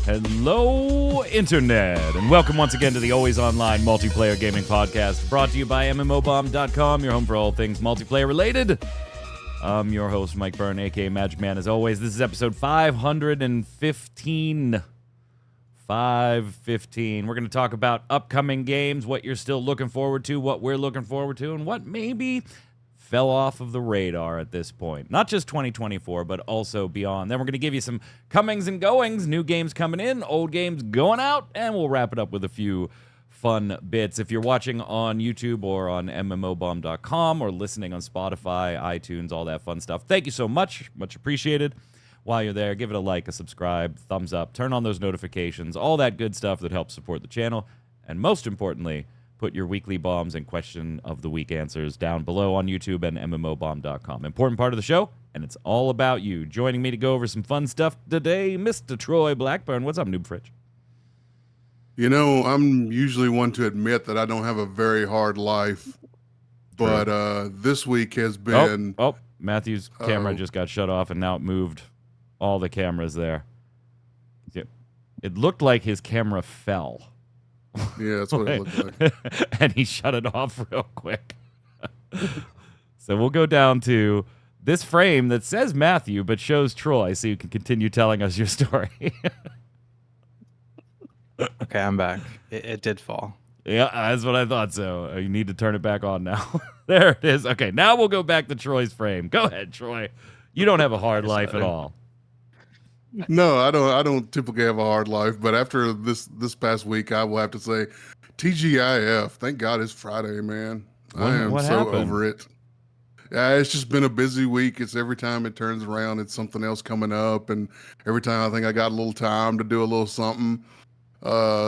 Hello, Internet, and welcome once again to the Always Online Multiplayer Gaming Podcast, brought to you by MMOBomb.com, your home for all things multiplayer related. I'm your host, Mike Byrne, aka magicman, as always. This is episode 515. 515. We're going to talk about upcoming games, what you're still looking forward to, what we're looking forward to, and what maybe fell off of the radar at this point. Not just 2024, but also beyond. Then we're going to give you some comings and goings, new games coming in, old games going out, and we'll wrap it up with a few fun bits. If you're watching on YouTube or on mmobomb.com or listening on Spotify, iTunes, all that fun stuff, thank you so much. Much appreciated. While you're there, give it a like, a subscribe, thumbs up, turn on those notifications, all that good stuff that helps support the channel. And most importantly, put your weekly bombs and question of the week answers down below on YouTube and mmobomb.com. Important part of the show, and it's all about you. Joining me to go over some fun stuff today, Mr. Troy Blackburn. What's up, Noob Fridge? You know, I'm usually one to admit that I don't have a very hard life, but this week has been... Oh, Matthew's camera just got shut off, and now it moved all the cameras there. It looked like his camera fell. Yeah, that's what it looked like. And he shut it off real quick. So we'll go down to this frame that says Matthew but shows Troy, so you can continue telling us your story. Okay, I'm back. It did fall. Yeah, that's what I thought. So you need to turn it back on now. There it is. Okay, now we'll go back to Troy's frame. Go ahead, Troy. You don't have a hard life at all. No, I don't typically have a hard life, but after this past week, I will have to say, TGIF. Thank God it's Friday, man. I am so over it. Yeah, it's just been a busy week. It's every time it turns around, it's something else coming up, and every time I think I got a little time to do a little something,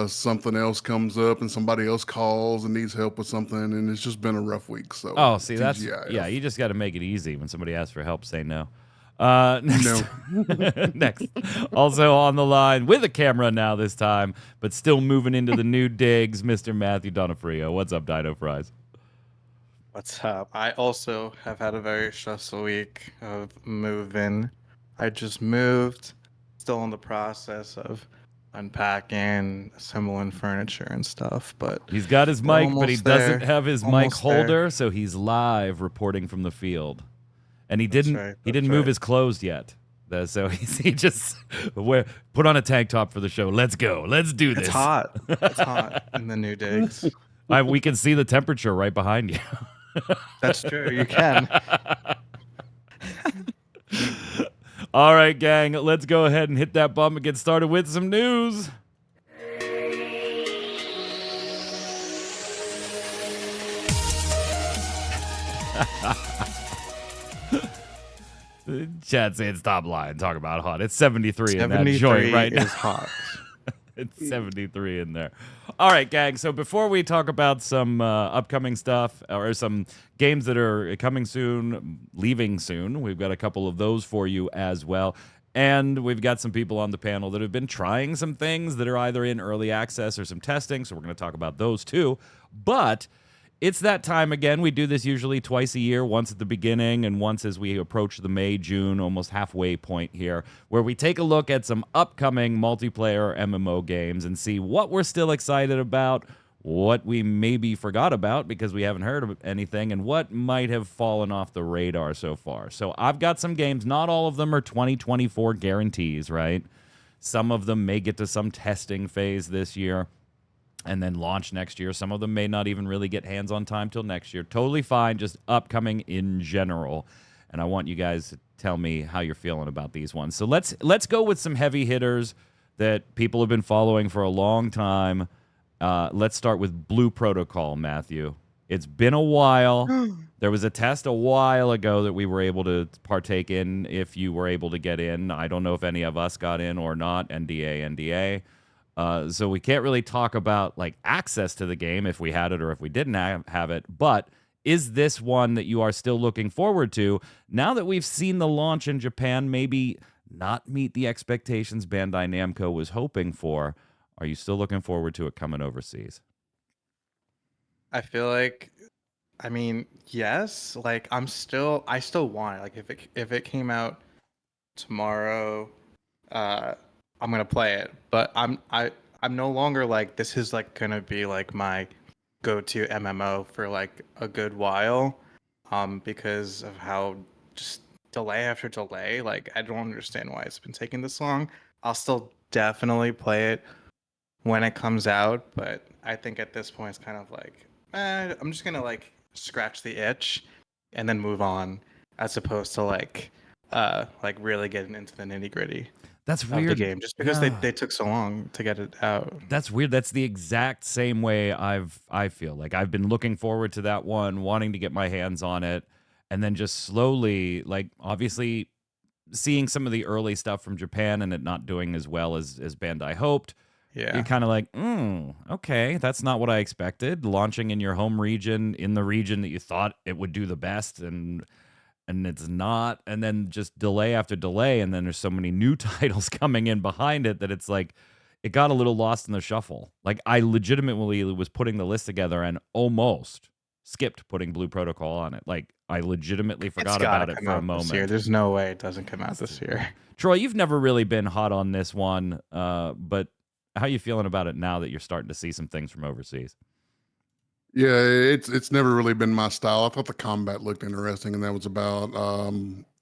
something else comes up, and somebody else calls and needs help with something, and it's just been a rough week. So, see, TGIF. yeah. You just got to make it easy when somebody asks for help. Say no. No. Next. Also on the line with a camera now this time, but still moving into the new digs, Mr. Matthew Donofrio. What's up, Dino Fries? What's up? I also have had a very stressful week of moving. I just moved, still in the process of unpacking, assembling furniture and stuff, but he's got his mic, but he doesn't have his mic holder, so he's live reporting from the field. And he didn't move his clothes yet. So he just put on a tank top for the show. Let's go. Let's do this. It's hot. It's hot in the new digs. We can see the temperature right behind you. That's true. You can. All right, gang. Let's go ahead and hit that bump and get started with some news. Chad saying stop lying. Talk about hot. It's 73 in that joint right now. It's hot. It's 73 in there. All right, gang. So before we talk about some upcoming stuff or some games that are coming soon, leaving soon, we've got a couple of those for you as well. And we've got some people on the panel that have been trying some things that are either in early access or some testing. So we're going to talk about those too. But it's that time again. We do this usually twice a year, once at the beginning and once as we approach the May, June, almost halfway point here, where we take a look at some upcoming multiplayer MMO games and see what we're still excited about, what we maybe forgot about because we haven't heard of anything, and what might have fallen off the radar so far. So I've got some games. Not all of them are 2024 guarantees, right? Some of them may get to some testing phase this year and then launch next year. Some of them may not even really get hands-on time till next year. Totally fine, just upcoming in general. And I want you guys to tell me how you're feeling about these ones. So let's go with some heavy hitters that people have been following for a long time. Let's start with Blue Protocol, Matthew. It's been a while. There was a test a while ago that we were able to partake in if you were able to get in. I don't know if any of us got in or not. NDA. So we can't really talk about like access to the game if we had it or if we didn't have it. But is this one that you are still looking forward to now that we've seen the launch in Japan maybe not meet the expectations Bandai Namco was hoping for? Are you still looking forward to it coming overseas? I feel like, I mean, yes. Like I still want it. Like if it came out tomorrow, I'm gonna play it, but I'm no longer like this is like gonna be like my go-to MMO for like a good while, because of how just delay after delay. Like I don't understand why it's been taking this long. I'll still definitely play it when it comes out, but I think at this point it's kind of like, I'm just gonna like scratch the itch and then move on, as opposed to like really getting into the nitty gritty That's of the weird. game, just because they took so long to get it out. That's weird. That's the exact same way I feel. Like I've been looking forward to that one, wanting to get my hands on it, and then just slowly, like obviously seeing some of the early stuff from Japan and it not doing as well as Bandai hoped. You're Yeah, kind of like, okay, that's not what I expected. Launching in your home region, in the region that you thought it would do the best, and it's not. And then just delay after delay, and then there's so many new titles coming in behind it that it's like it got a little lost in the shuffle. Like I legitimately was putting the list together and almost skipped putting Blue Protocol on it. Like I legitimately it's forgot gotta about it come for a out this year. moment. There's no way it doesn't come out this year. Troy, you've never really been hot on this one, but how you feeling about it now that you're starting to see some things from overseas? Yeah, it's never really been my style. I thought the combat looked interesting, and that was about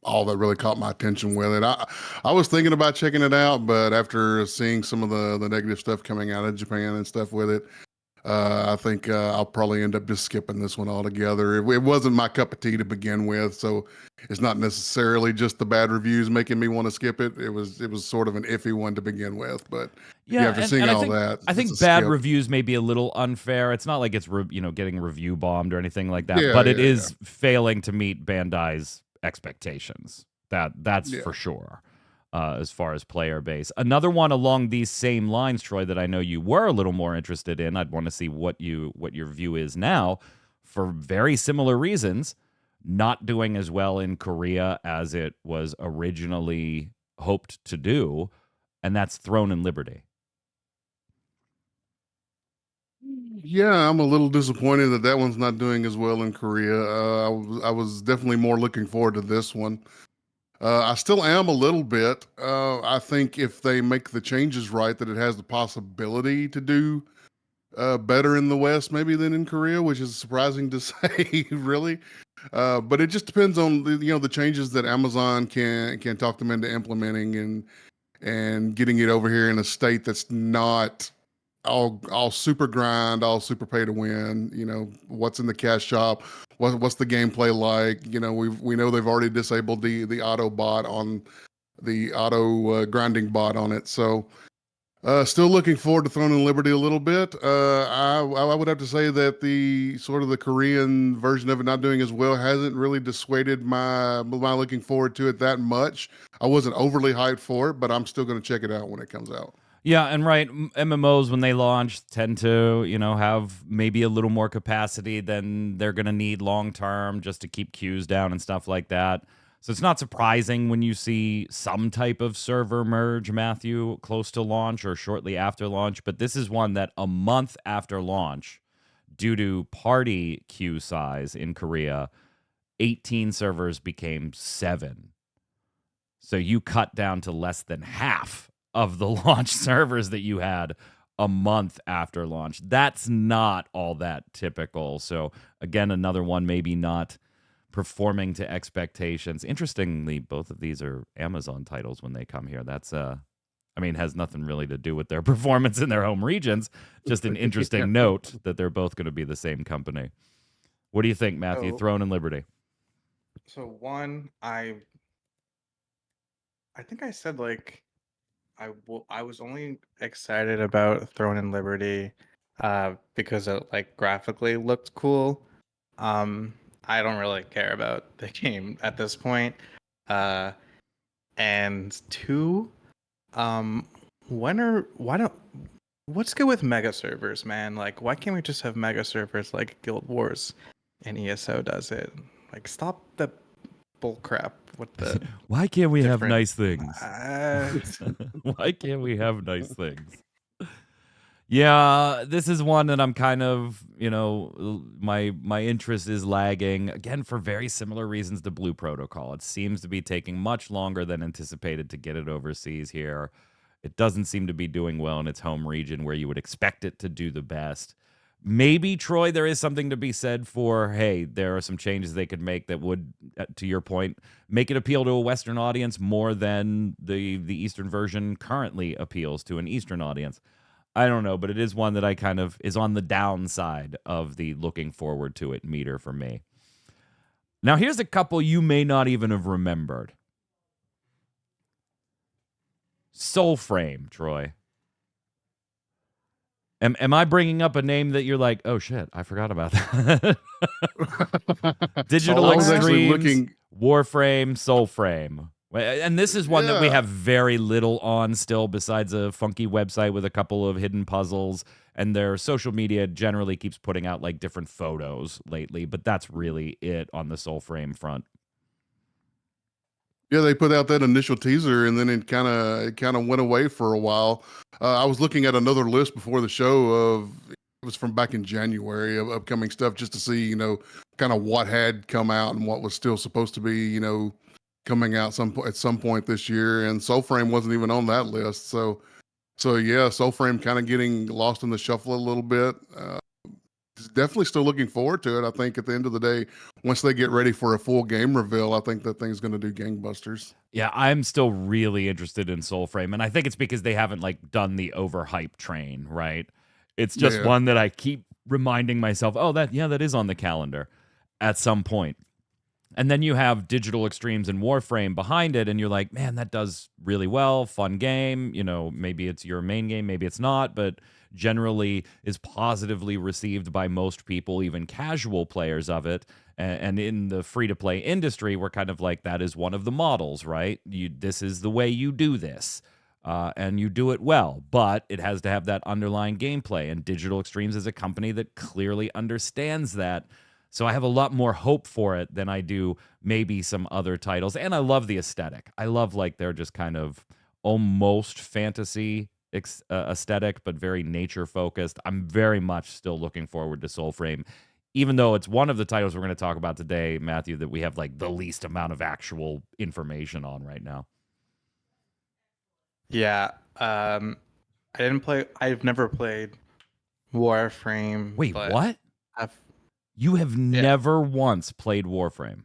all that really caught my attention with it. I was thinking about checking it out, but after seeing some of the negative stuff coming out of Japan and stuff with it, I think I'll probably end up just skipping this one altogether. It wasn't my cup of tea to begin with, so it's not necessarily just the bad reviews making me want to skip it. It was sort of an iffy one to begin with, but yeah, Yeah, after seeing and all that, I it's a think bad skip. reviews may be a little unfair. It's not like it's getting review bombed or anything like that, Yeah, but it yeah, is failing to meet Bandai's expectations. That's yeah. for sure. As far as player base, another one along these same lines, Troy, that I know you were a little more interested in. I'd want to see what your view is now, for very similar reasons. Not doing as well in Korea as it was originally hoped to do, and that's Throne and Liberty. Yeah, I'm a little disappointed that that one's not doing as well in Korea. I was definitely more looking forward to this one. I still am a little bit. I think if they make the changes right, that it has the possibility to do better in the West, maybe than in Korea, which is surprising to say, really. But it just depends on the changes that Amazon can talk them into implementing and getting it over here in a state that's not all super grind, all super pay to win. What's in the cash shop, what's the gameplay like. We know they've already disabled the auto bot on the auto grinding bot on it. So still looking forward to Throne and Liberty a little bit. I would have to say that the sort of the Korean version of it not doing as well hasn't really dissuaded my looking forward to it that much. I wasn't overly hyped for it, but I'm still going to check it out when it comes out. Yeah, and right, MMOs when they launch tend to, have maybe a little more capacity than they're going to need long term just to keep queues down and stuff like that. So it's not surprising when you see some type of server merge, Matthew, close to launch or shortly after launch. But this is one that a month after launch, due to party queue size in Korea, 18 servers became 7. So you cut down to less than half of the launch servers that you had a month after launch. That's not all that typical. So again, another one maybe not performing to expectations. Interestingly, both of these are Amazon titles when they come here. That's has nothing really to do with their performance in their home regions. Just an interesting Yeah. note that they're both going to be the same company. What do you think, Matthew? So, Throne and Liberty. so one, I think I said like I was only excited about Throne and Liberty because it like graphically looked cool. Um, I don't really care about the game at this point. Uh, and two, um, why don't what's good with mega servers, man? Like, why can't we just have mega servers like Guild Wars and ESO does it? Like, stop the bull crap with the Why can't we have different. nice things? Why can't we have nice things? Yeah, this is one that I'm kind of, my interest is lagging again for very similar reasons to Blue Protocol. It seems to be taking much longer than anticipated to get it overseas here. It doesn't seem to be doing well in its home region where you would expect it to do the best. Maybe, Troy, there is something to be said for, hey, there are some changes they could make that would, to your point, make it appeal to a Western audience more than the Eastern version currently appeals to an Eastern audience. I don't know, but it is one that I kind of is on the downside of the looking forward to it meter for me. Now, here's a couple you may not even have remembered. Soulframe, Troy. Am I bringing up a name that you're like, oh shit, I forgot about that? Digital Extremes, Warframe, Soulframe. And this is one that we have very little on still, besides a funky website with a couple of hidden puzzles. And their social media generally keeps putting out like different photos lately, but that's really it on the Soulframe front. Yeah, they put out that initial teaser, and then it kind of went away for a while. I was looking at another list before the show of it was from back in January of upcoming stuff, just to see kind of what had come out and what was still supposed to be coming out at some point this year. And Soulframe wasn't even on that list, so yeah, Soulframe kind of getting lost in the shuffle a little bit. Definitely still looking forward to it. I think at the end of the day, once they get ready for a full game reveal, I think that thing's going to do gangbusters. Yeah, I'm still really interested in Soulframe, and I think it's because they haven't like done the overhype train, right? It's just one that I keep reminding myself, oh, that is on the calendar at some point. And then you have Digital Extremes and Warframe behind it, and you're like, man, that does really well, fun game. Maybe it's your main game, maybe it's not, but generally is positively received by most people, even casual players of it. And in the free-to-play industry, we're kind of like, that is one of the models, right? This is the way you do this, and you do it well, but it has to have that underlying gameplay, and Digital Extremes is a company that clearly understands that. So I have a lot more hope for it than I do maybe some other titles. And I love the aesthetic. I love like they're just kind of almost fantasy aesthetic, but very nature focused. I'm very much still looking forward to Soulframe, even though it's one of the titles we're going to talk about today, Matthew, that we have like the least amount of actual information on right now. Yeah. I've never played Warframe. Wait, what? You have never once played Warframe?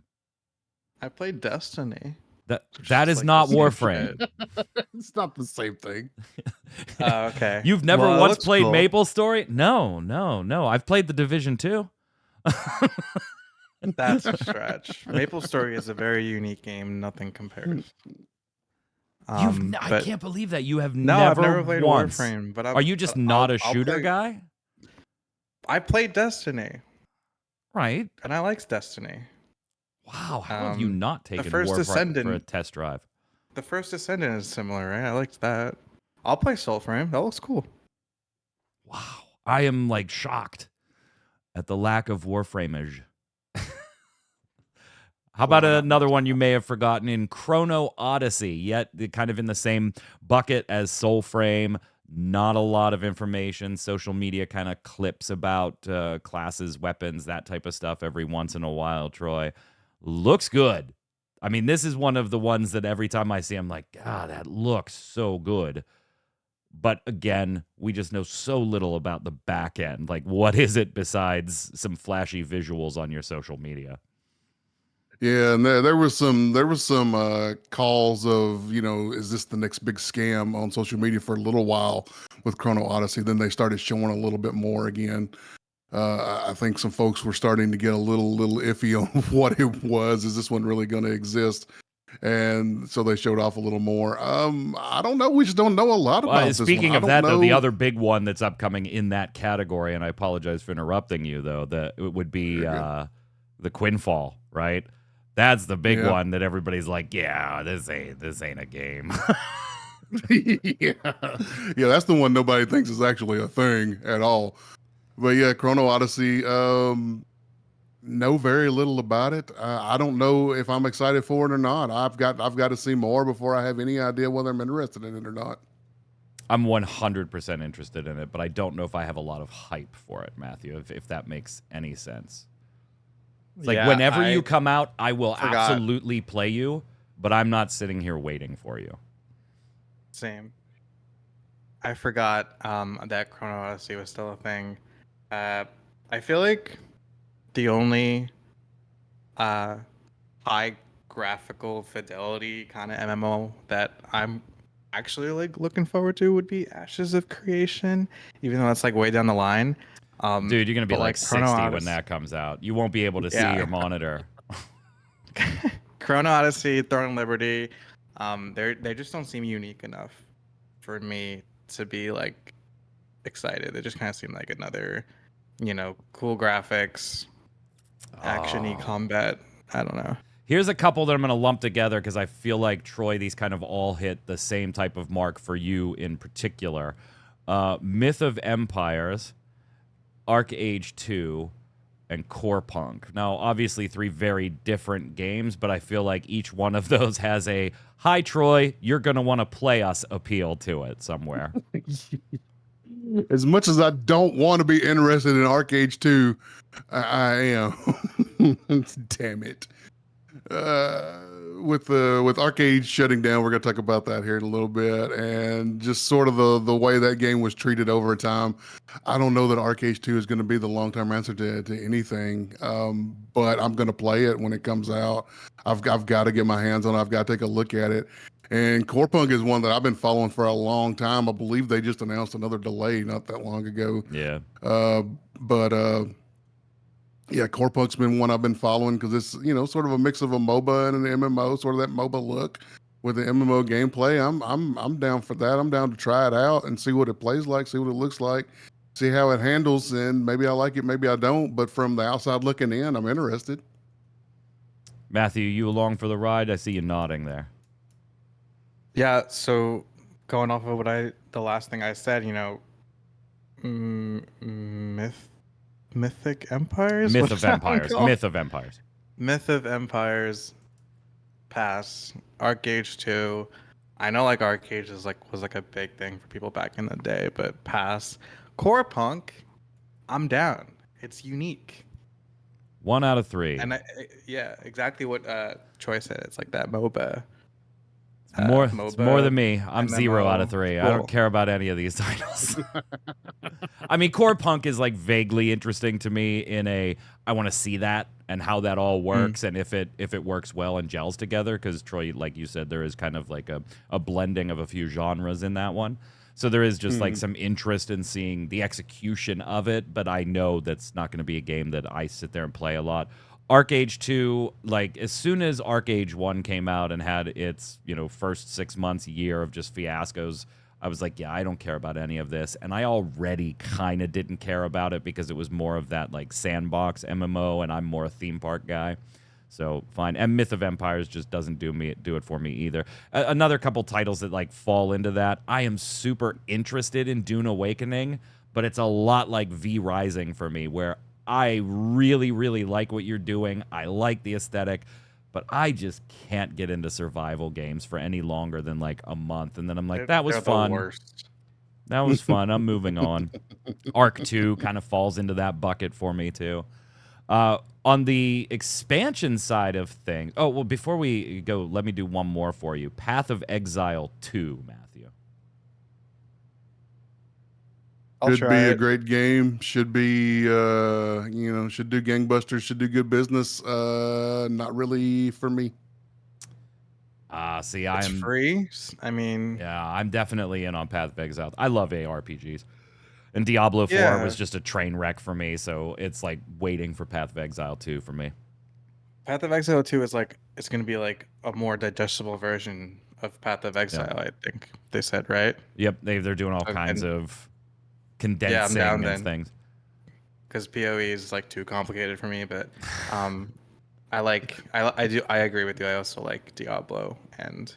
I played Destiny. That is like not Warframe. It's not the same thing. Okay. You've never once played Maple Story? No. I've played The Division 2. That's a stretch. Maple Story is a very unique game. Nothing compares. I can't believe that you have I've never played once. Warframe. But are you just not a shooter guy? I played Destiny. Right. And I liked Destiny. Wow, how have you not taken Warframe for a test drive? The first Descendant is similar, right? I liked that. I'll play Soulframe. That looks cool. Wow. I am like shocked at the lack of Warframeage. How about another one you may have forgotten in Chrono Odyssey? Yet kind of in the same bucket as Soulframe. Not a lot of information. Social media kind of clips about classes, weapons, that type of stuff every once in a while, Troy. Looks good. I mean, this is one of the ones that every time I see, I'm like, God, that looks so good. But again, we just know so little about the back end. Like, what is it besides some flashy visuals on your social media? Yeah, and there was some calls of, is this the next big scam on social media for a little while with Chrono Odyssey. Then they started showing a little bit more again. I think some folks were starting to get a little iffy on what it was. Is this one really going to exist? And so they showed off a little more. I don't know. We just don't know a lot about this one. Speaking of that, though, the other big one that's upcoming in that category, and I apologize for interrupting you, though, that it would be the Quinfall, right? That's the big one that everybody's like, yeah, this ain't a game. yeah, that's the one nobody thinks is actually a thing at all. But yeah, Chrono Odyssey, know very little about it. I don't know if I'm excited for it or not. I've got to see more before I have any idea whether I'm interested in it or not. I'm 100% interested in it, but I don't know if I have a lot of hype for it, Matthew, if that makes any sense. It's like whenever you come out, I will absolutely play you, but I'm not sitting here waiting for you. Same. I forgot that Chrono Odyssey was still a thing. I feel like the only high graphical fidelity kind of MMO that I'm actually like looking forward to would be Ashes of Creation, even though it's like way down the line. Dude, you're gonna be But like Chrono 60 when Odyssey, that comes out. You won't be able to see yeah, your monitor. Chrono Odyssey, Throne of Liberty, they just don't seem unique enough for me to be like excited. They just kind of seem like another, cool graphics, actiony combat. I don't know. Here's a couple that I'm going to lump together because I feel like, Troy, these kind of all hit the same type of mark for you in particular. Myth of Empires, ArcheAge 2, and Core Punk. Now, obviously, 3 very different games, but I feel like each one of those has a, hi, Troy, you're going to want to play us appeal to it somewhere. As much as I don't want to be interested in ArcheAge 2, I am. Damn it. With ArcheAge shutting down, we're going to talk about that here in a little bit, and just sort of the way that game was treated over time. I don't know that ArcheAge 2 is going to be the long-term answer to anything, but I'm going to play it when it comes out. I've got to get my hands on it. I've got to take a look at it. And Core Punk is one that I've been following for a long time. I believe they just announced another delay not that long ago. Yeah. Yeah, Core Punk's been one I've been following because it's, sort of a mix of a MOBA and an MMO, sort of that MOBA look with the MMO gameplay. I'm down for that. I'm down to try it out and see what it plays like, see what it looks like, see how it handles, and maybe I like it, maybe I don't. But from the outside looking in, I'm interested. Matthew, you along for the ride? I see you nodding there. Yeah, so going off of the last thing I said, Mythic Empires? Myth What of is that one Empires. called? Myth of Empires. Myth of Empires, pass. ArcheAge 2. I know like ArcheAge was like a big thing for people back in the day, but pass. Core Punk, I'm down. It's unique. 1 out of 3. And yeah, exactly what Troy said. It's like that MOBA. It's more than me. I'm MMO. 0 out of 3. I Cool. don't care about any of these titles. I mean, Core Punk is like vaguely interesting to me in a, I want to see that and how that all works and if it works well and gels together. Because Troy, like you said, there is kind of like a blending of a few genres in that one. So there is just like some interest in seeing the execution of it. But I know that's not going to be a game that I sit there and play a lot. ArcheAge 2, like as soon as ArcheAge 1 came out and had its, first 6 months, year of just fiascos, I was like, yeah, I don't care about any of this. And I already kind of didn't care about it because it was more of that like sandbox MMO and I'm more a theme park guy. So fine. And Myth of Empires just doesn't do it for me either. Another couple titles that like fall into that. I am super interested in Dune Awakening, but it's a lot like V Rising for me where I really, really like what you're doing. I like the aesthetic, but I just can't get into survival games for any longer than like a month. And then I'm like, that was fun. That was fun. I'm moving on. Arc 2 kind of falls into that bucket for me too. On the expansion side of things, oh, well, before we go, let me do one more for you. Path of Exile 2, Matthew. Should be a great game. Should be, should do gangbusters. Should do good business. Not really for me. See, it's free. I mean, yeah, I'm definitely in on Path of Exile. I love ARPGs, and Diablo 4 was just a train wreck for me. So it's like waiting for Path of Exile 2 for me. Path of Exile 2 is like it's going to be like a more digestible version of Path of Exile. I think they said, right? Yep, they're doing all kinds of condensing and things. Because PoE is like too complicated for me, but I agree with you. I also like Diablo, and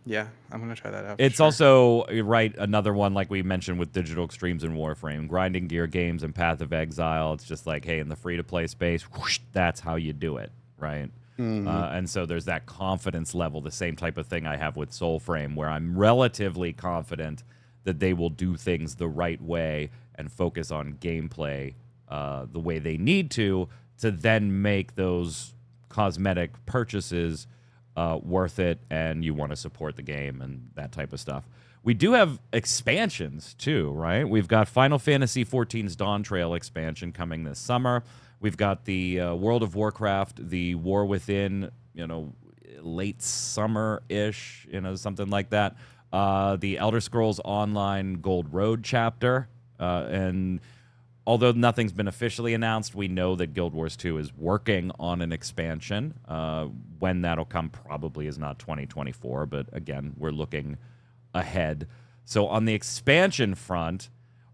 yeah, I'm gonna try that out. It's also another one like we mentioned with Digital Extremes and Warframe, grinding gear games and Path of Exile. It's just like, hey, in the free to play space, whoosh, that's how you do it, right? And so there's that confidence level, the same type of thing I have with Soulframe, where I'm relatively confident that they will do things the right way and focus on gameplay the way they need to then make those cosmetic purchases worth it and you want to support the game and that type of stuff. We do have expansions too, right? We've got Final Fantasy XIV's Dawntrail expansion coming this summer. We've got the World of Warcraft, the War Within, late summer-ish, something like that. The Elder Scrolls Online Gold Road chapter. And although nothing's been officially announced, we know that Guild Wars 2 is working on an expansion. When that'll come probably is not 2024, but again, we're looking ahead. So on the expansion front,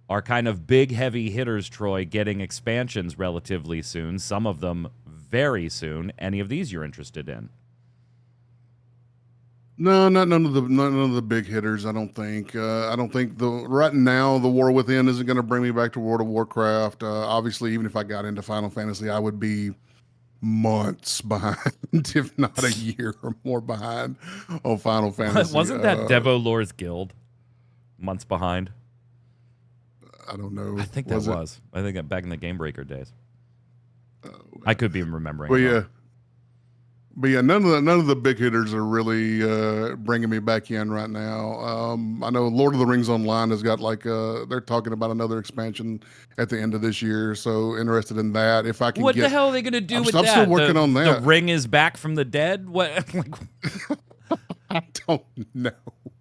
our kind of big heavy hitters, Troy, getting expansions relatively soon, some of them very soon. Any of these you're interested in? No, none of the big hitters. I don't think. Right now the War Within isn't going to bring me back to World of Warcraft. Obviously, even if I got into Final Fantasy, I would be months behind, if not a year or more behind on Final Fantasy. Wasn't that Devo Lore's Guild months behind? I don't know. I think that was. I think back in the Game Breaker days. I could be remembering. But yeah, none of the big hitters are really bringing me back in right now. I know Lord of the Rings Online has got they're talking about another expansion at the end of this year. So interested in that. If I can, what the hell are they going to do with that? I'm still working on that. The ring is back from the dead. What? I don't know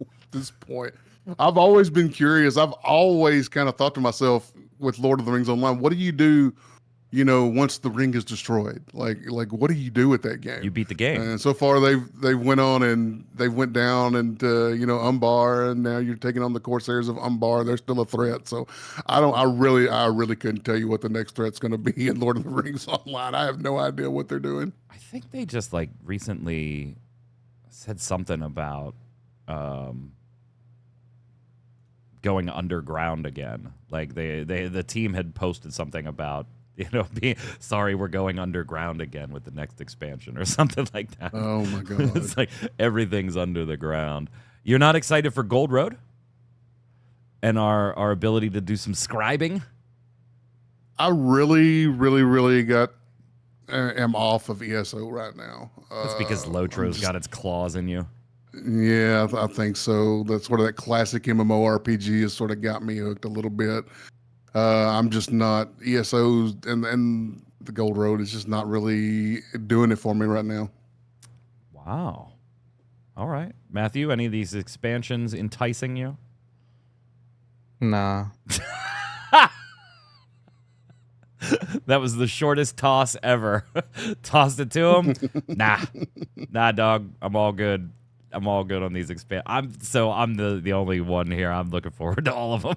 at this point. I've always been curious. I've always kind of thought to myself with Lord of the Rings Online, what do you do? Once the ring is destroyed, like what do you do with that game? You beat the game. And so far they went on and they went down and Umbar, and now you're taking on the Corsairs of Umbar. They're still a threat. So I really couldn't tell you what the next threat's going to be in Lord of the Rings Online. I have no idea what they're doing. I think they just recently said something about going underground again. Like the team had posted something about being sorry, we're going underground again with the next expansion or something like that. Oh my god! It's like everything's under the ground. You're not excited for Gold Road and our ability to do some scribing? I really am off of ESO right now. That's because Lotro's got its claws in you. Yeah, I think so. That's sort of that classic MMORPG has sort of got me hooked a little bit. I'm just not ESOs and the Gold Road is just not really doing it for me right now. Wow. All right. Matthew, any of these expansions enticing you? Nah. That was the shortest toss ever. Tossed it to him. Nah, dog. I'm all good. I'm all good on these I'm the only one here. I'm looking forward to all of them.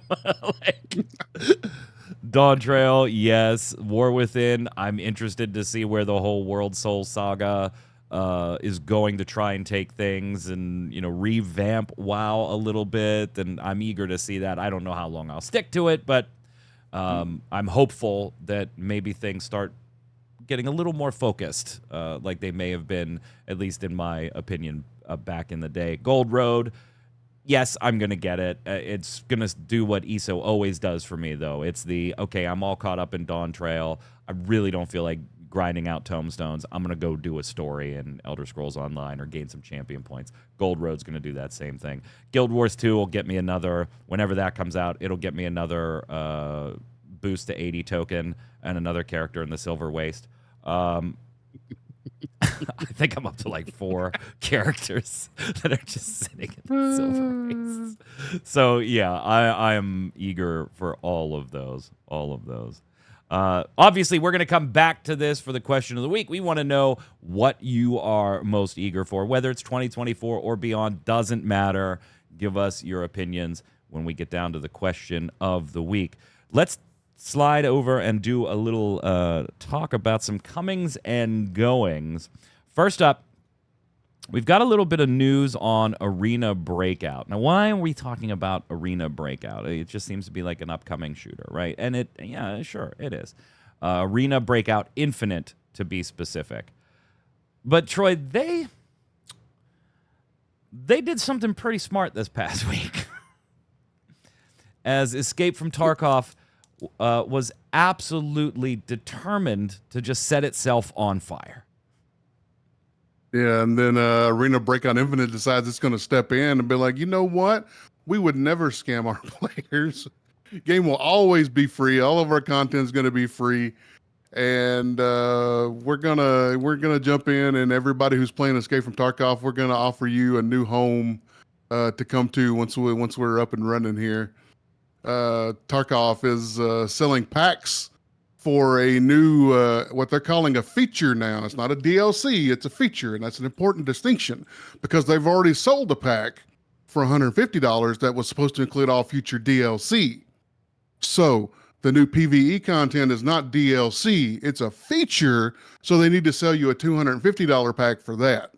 Dawntrail, yes. War Within, I'm interested to see where the whole World Soul saga is going to try and take things and revamp WoW a little bit, and I'm eager to see that. I don't know how long I'll stick to it, but I'm hopeful that maybe things start getting a little more focused, like they may have been, at least in my opinion, back in the day. Gold Road, yes, I'm going to get it. It's going to do what ESO always does for me, though. It's okay, I'm all caught up in Dawntrail. I really don't feel like grinding out tomestones. I'm going to go do a story in Elder Scrolls Online or gain some champion points. Gold Road's going to do that same thing. Guild Wars 2 will get me another, whenever that comes out, it'll get me another boost to 80 token and another character in the Silver Waste. I think I'm up to 4 characters that are just sitting in the Silver Waste. So yeah, I am eager for all of those. Obviously, we're going to come back to this for the question of the week. We want to know what you are most eager for, whether it's 2024 or beyond, doesn't matter. Give us your opinions when we get down to the question of the week. Let's slide over and do a little talk about some comings and goings. First up, we've got a little bit of news on Arena Breakout. Now, why are we talking about Arena Breakout? It just seems to be like an upcoming shooter, right? And sure, it is. Arena Breakout Infinite, to be specific. But, Troy, they did something pretty smart this past week. As Escape from Tarkov was absolutely determined to just set itself on fire. Yeah, and then Arena Breakout Infinite decides it's going to step in and be like, you know what? We would never scam our players. Game will always be free. All of our content is going to be free, and we're gonna jump in, and everybody who's playing Escape from Tarkov, we're gonna offer you a new home to come to once we're up and running here. Tarkov is selling packs for a new what they're calling a feature now. It's not a DLC, it's a feature, and that's an important distinction because they've already sold a pack for $150 that was supposed to include all future DLC. So the new PvE content is not DLC, it's a feature, so they need to sell you a $250 pack for that.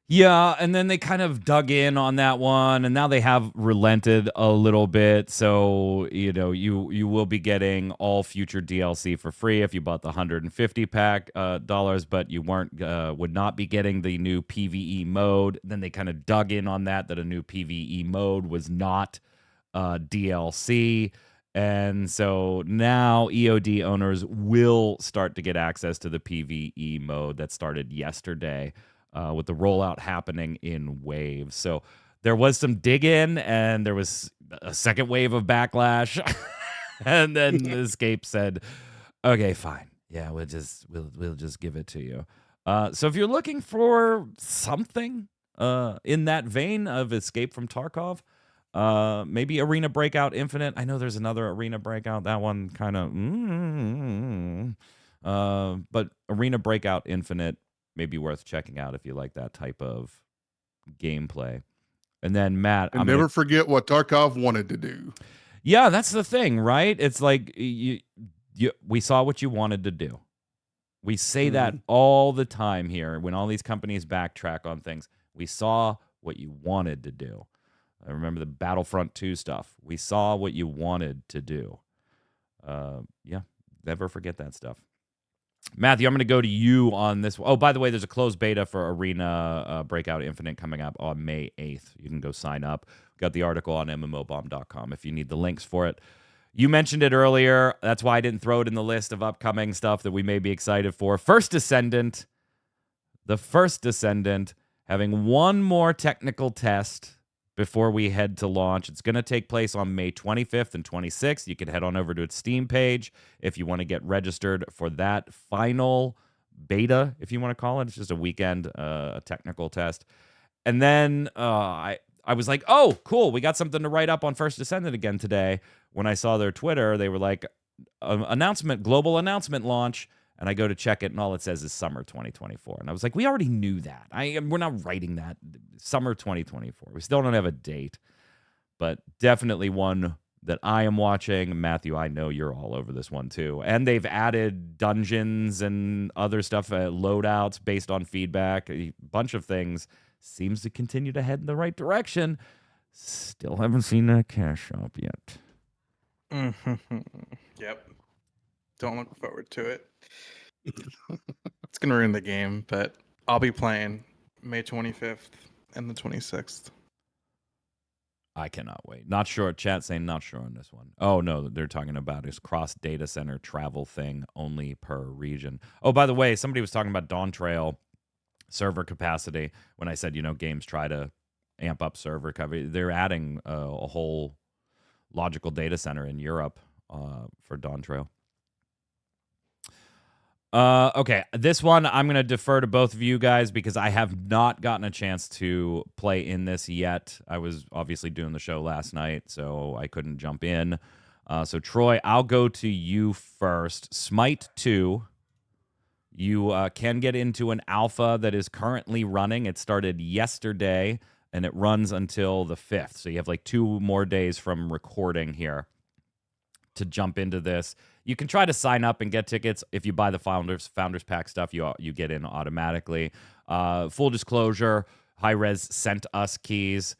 Yeah, and then they kind of dug in on that one, and now they have relented a little bit. So, you know, you will be getting all future DLC for free if you bought the $150 pack dollars, but you would not be getting the new PvE mode. Then they kind of dug in on that a new PvE mode was not DLC. And so now EOD owners will start to get access to the PvE mode that started yesterday. With the rollout happening in waves. So there was some dig in, and there was a second wave of backlash. And then Escape said, okay, fine. Yeah, we'll just give it to you. So if you're looking for something in that vein of Escape from Tarkov, maybe Arena Breakout Infinite. I know there's another Arena Breakout. That one kind of but Arena Breakout Infinite may be worth checking out if you like that type of gameplay. And then Matt, and never forget what Tarkov wanted to do. Yeah, that's the thing, right? It's like we saw what you wanted to do. We say that all the time here when all these companies backtrack on things. We saw what you wanted to do. I remember the Battlefront 2 stuff. We saw what you wanted to do. Yeah, never forget that stuff. Matthew, I'm going to go to you on this. Oh, by the way, there's a closed beta for Arena Breakout Infinite coming up on May 8th. You can go sign up. Got the article on mmobomb.com if you need the links for it. You mentioned it earlier. That's why I didn't throw it in the list of upcoming stuff that we may be excited for. First Descendant. The First Descendant having one more technical test before we head to launch. It's going to take place on May 25th and 26th. You can head on over to its Steam page if you want to get registered for that final beta, if you want to call it. It's just a weekend technical test. And then I was like, oh, cool. We got something to write up on First Descendant again today. When I saw their Twitter, they were like, global announcement launch. And I go to check it, and all it says is summer 2024. And I was like, we already knew that. We're not writing that. Summer 2024. We still don't have a date, but definitely one that I am watching. Matthew, I know you're all over this one too. And they've added dungeons and other stuff, loadouts based on feedback, a bunch of things. Seems to continue to head in the right direction. Still haven't seen a cash shop yet. Yep. Don't look forward to it. It's going to ruin the game, but I'll be playing May 25th and the 26th. I cannot wait. Not sure. Chat saying not sure on this one. Oh, no, they're talking about his cross data center travel thing only per region. Oh, by the way, somebody was talking about dawntrail server capacity when I said, games try to amp up server coverage. They're adding a whole logical data center in Europe for dawntrail. Okay, this one I'm going to defer to both of you guys because I have not gotten a chance to play in this yet. I was obviously doing the show last night, so I couldn't jump in. So, Troy, I'll go to you first. SMITE 2. You can get into an alpha that is currently running. It started yesterday, and it runs until the 5th. So you have like 2 more days from recording here to jump into this. You can try to sign up and get tickets. If you buy the Founders Pack stuff, you get in automatically. Full disclosure, Hi-Rez sent us keys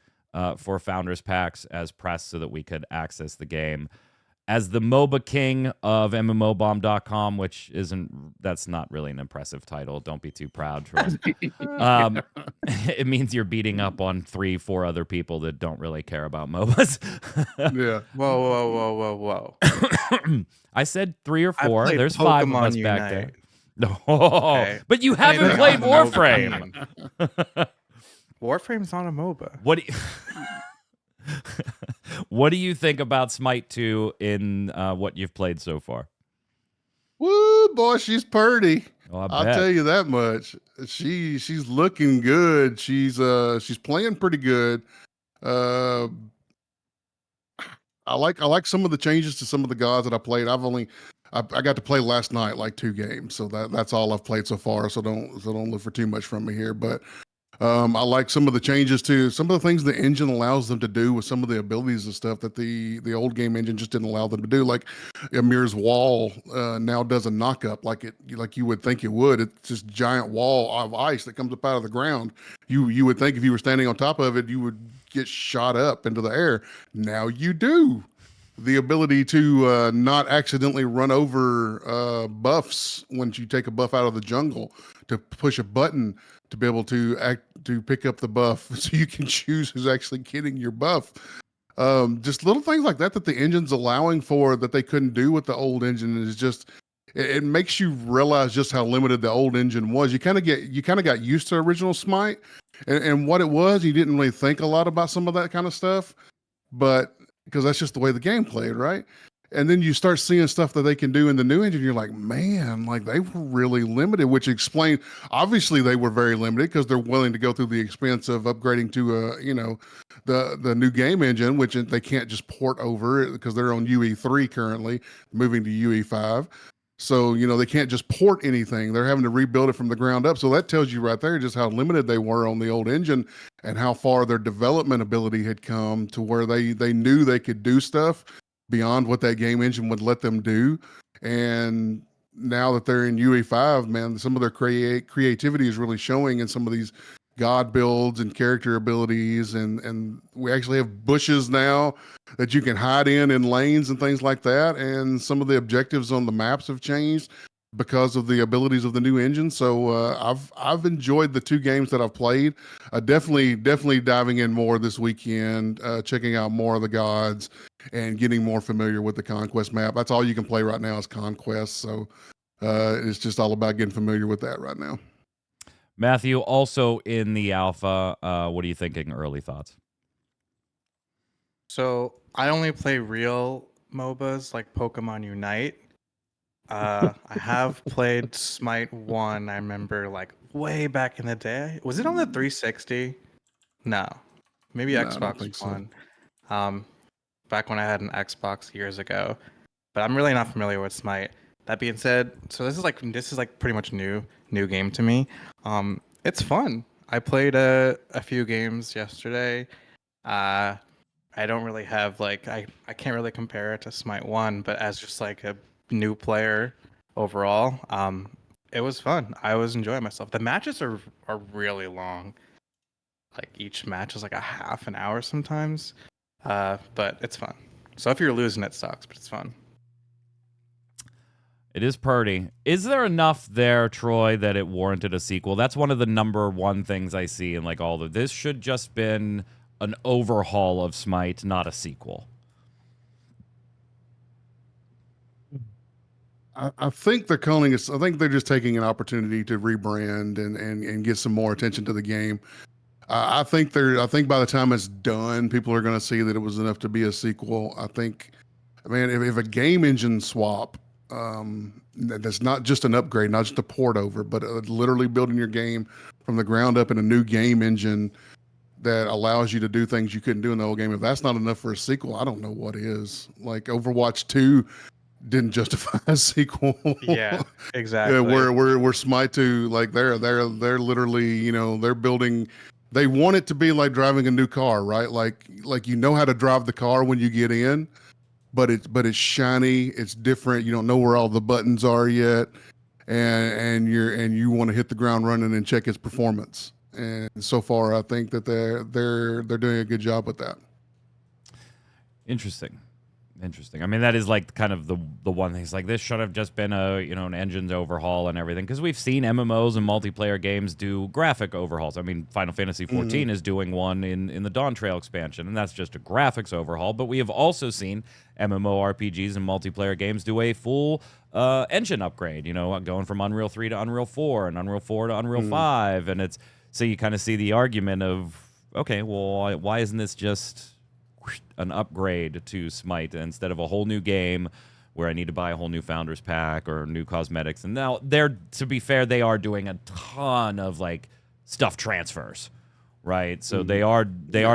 for Founders Packs as press so that we could access the game. As the MOBA king of MMOBomb.com, that's not really an impressive title. Don't be too proud, Troy. It means you're beating up on 3-4 other people that don't really care about MOBAs. Yeah. Whoa. I said 3 or 4. There's 5 of us back there. No, Okay. but you haven't Anything played else than Warframe. MMO. Warframe's not a MOBA. What do what do you think about Smite 2 in what you've played so far? Woo, boy, she's purty. Oh, I I'll bet. tell you that much. She's looking good. She's playing pretty good. Uh, I like some of the changes to some of the gods that I played. I got to play last night like 2 games, so that's all I've played so far. So don't look for too much from me here. But I like some of the changes to some of the things the engine allows them to do with some of the abilities and stuff that the old game engine just didn't allow them to do. Like Amir's wall now does a knock up like you would think it would. It's this giant wall of ice that comes up out of the ground. You would think if you were standing on top of it, you would get shot up into the air. Now you do. The ability to not accidentally run over buffs once you take a buff out of the jungle, to push a button to be able to pick up the buff so you can choose who's actually getting your buff. Just little things like that the engine's allowing for that they couldn't do with the old engine is just it makes you realize just how limited the old engine was. You kind of got used to original Smite and what it was. You didn't really think a lot about some of that kind of stuff, but because that's just the way the game played, right? And then you start seeing stuff that they can do in the new engine. You're like, man, like they were really limited, which explained, obviously they were very limited because they're willing to go through the expense of upgrading to, the new game engine, which they can't just port over because they're on UE3 currently, moving to UE5. So, they can't just port anything. They're having to rebuild it from the ground up. So that tells you right there just how limited they were on the old engine and how far their development ability had come to where they knew they could do stuff beyond what that game engine would let them do. And now that they're in UE5, man, some of their creativity is really showing in some of these god builds and character abilities. And we actually have bushes now that you can hide in lanes and things like that. And some of the objectives on the maps have changed because of the abilities of the new engine. So I've enjoyed the 2 games that I've played. Definitely diving in more this weekend, checking out more of the gods and getting more familiar with the Conquest map. That's all you can play right now is Conquest. So it's just all about getting familiar with that right now. Matthew, also in the alpha, what are you thinking? Early thoughts? So I only play real MOBAs like Pokemon Unite. I have played Smite 1. I remember like way back in the day. Was it on the 360? No, maybe No, I don't Xbox think so. One. Back when I had an Xbox years ago. But I'm really not familiar with Smite. That being said, so this is like pretty much new game to me. It's fun. I played a few games yesterday. I don't really have I can't really compare it to Smite 1, but as just like a new player overall, it was fun. I was enjoying myself. The matches are really long. Like each match is like a half an hour sometimes. But it's fun. So if you're losing, it sucks, but it's fun. It is pretty. Is there enough there, Troy, that it warranted a sequel? That's one of the number one things I see in like all of this. Should just been an overhaul of Smite, not a sequel. I think they're calling it. I think they're just taking an opportunity to rebrand and get some more attention to the game. I think by the time it's done, people are going to see that it was enough to be a sequel. I think, man, if a game engine swap, that's not just an upgrade, not just a port over, but literally building your game from the ground up in a new game engine that allows you to do things you couldn't do in the old game. If that's not enough for a sequel, I don't know what is. Like Overwatch 2 didn't justify a sequel. Yeah, exactly. Yeah, we're Smite 2, like they're literally, they're building. They want it to be like driving a new car, right? Like how to drive the car when you get in, but it's shiny, it's different. You don't know where all the buttons are yet, and you want to hit the ground running and check its performance. And so far, I think that they're doing a good job with that. Interesting. Interesting. I mean, that is like kind of the one thing. It's like this should have just been an engines overhaul and everything, because we've seen MMOs and multiplayer games do graphic overhauls. I mean, Final Fantasy XIV is doing one in the Dawntrail expansion, and that's just a graphics overhaul. But we have also seen MMORPGs and multiplayer games do a full engine upgrade. Going from Unreal 3 to Unreal 4 and Unreal 4 to Unreal 5, and it's so you kind of see the argument of, okay, well, why isn't this just an upgrade to SMITE instead of a whole new game where I need to buy a whole new founders pack or new cosmetics? And now to be fair, they are doing a ton of like stuff transfers, right? So they are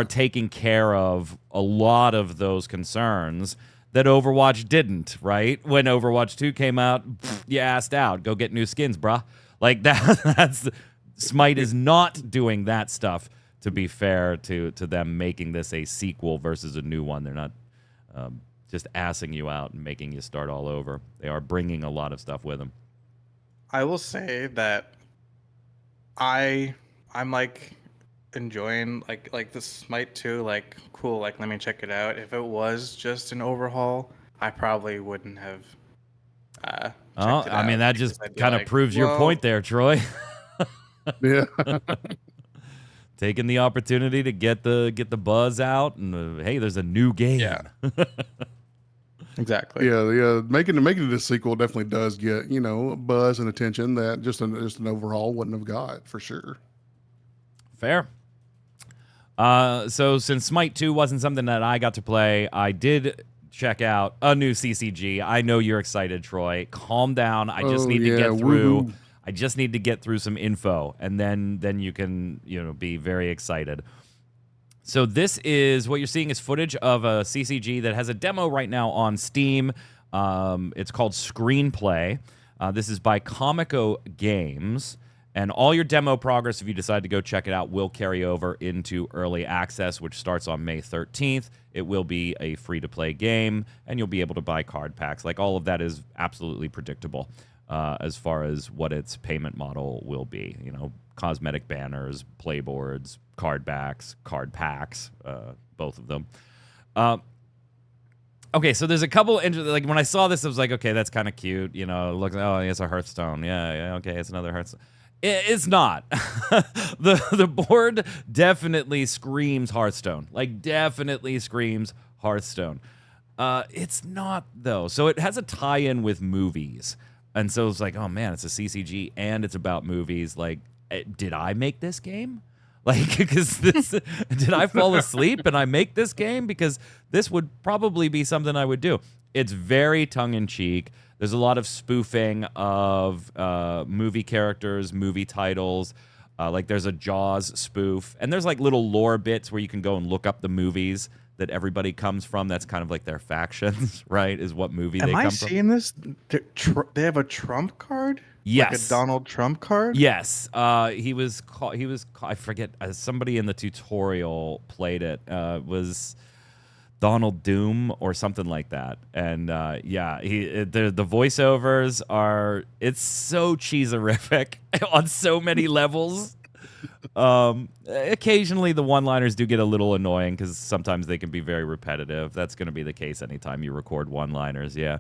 taking care of a lot of those concerns that Overwatch didn't, right? When Overwatch 2 came out, you asked out, go get new skins, bruh. Like that's SMITE is not doing that stuff. To be fair to them, making this a sequel versus a new one. They're not just assing you out and making you start all over. They are bringing a lot of stuff with them. I will say that I'm like enjoying like the Smite 2, like cool, like let me check it out. If it was just an overhaul, I probably wouldn't have checked it I mean, out, that because just I'd be kind of like, proves your point there, Troy. Yeah. Taking the opportunity to get the buzz out, and hey, there's a new game. Yeah. Exactly. Yeah. Making it a sequel definitely does get buzz and attention that just an overhaul wouldn't have got, for sure. Fair. So since Smite 2 wasn't something that I got to play, I did check out a new CCG. I know you're excited, Troy. Calm down. I just need to get through. Woo-hoo. I just need to get through some info, and then you can be very excited. So this is what you're seeing is footage of a CCG that has a demo right now on Steam. It's called Screenplay. This is by Comico Games. And all your demo progress, if you decide to go check it out, will carry over into early access, which starts on May 13th. It will be a free-to-play game, and you'll be able to buy card packs. Like, all of that is absolutely predictable as far as what its payment model will be. Cosmetic banners, playboards, card backs, card packs, both of them. Okay, so there's a couple like when I saw this, I was like, okay, that's kind of cute. Looks, oh, it's a Hearthstone. Yeah, okay, it's another Hearthstone. It's not. The board definitely screams Hearthstone. Like, definitely screams Hearthstone. It's not, though. So it has a tie-in with movies. And so it's like, oh, man, it's a CCG and it's about movies. Like, did I make this game? Like, because did I fall asleep and I make this game? Because this would probably be something I would do. It's very tongue-in-cheek. There's a lot of spoofing of movie characters, movie titles. Like, there's a Jaws spoof. And there's, like, little lore bits where you can go and look up the movies that everybody comes from. That's kind of like their factions, right? Is what movie they come from. Am I seeing this? They have a Trump card? Yes. Like a Donald Trump card? Yes. He was I forget, somebody in the tutorial played it. Was Donald Doom or something like that. And yeah, the voiceovers are, it's so cheeserific on so many levels. Occasionally the one-liners do get a little annoying because sometimes they can be very repetitive. That's going to be the case anytime you record one-liners, yeah.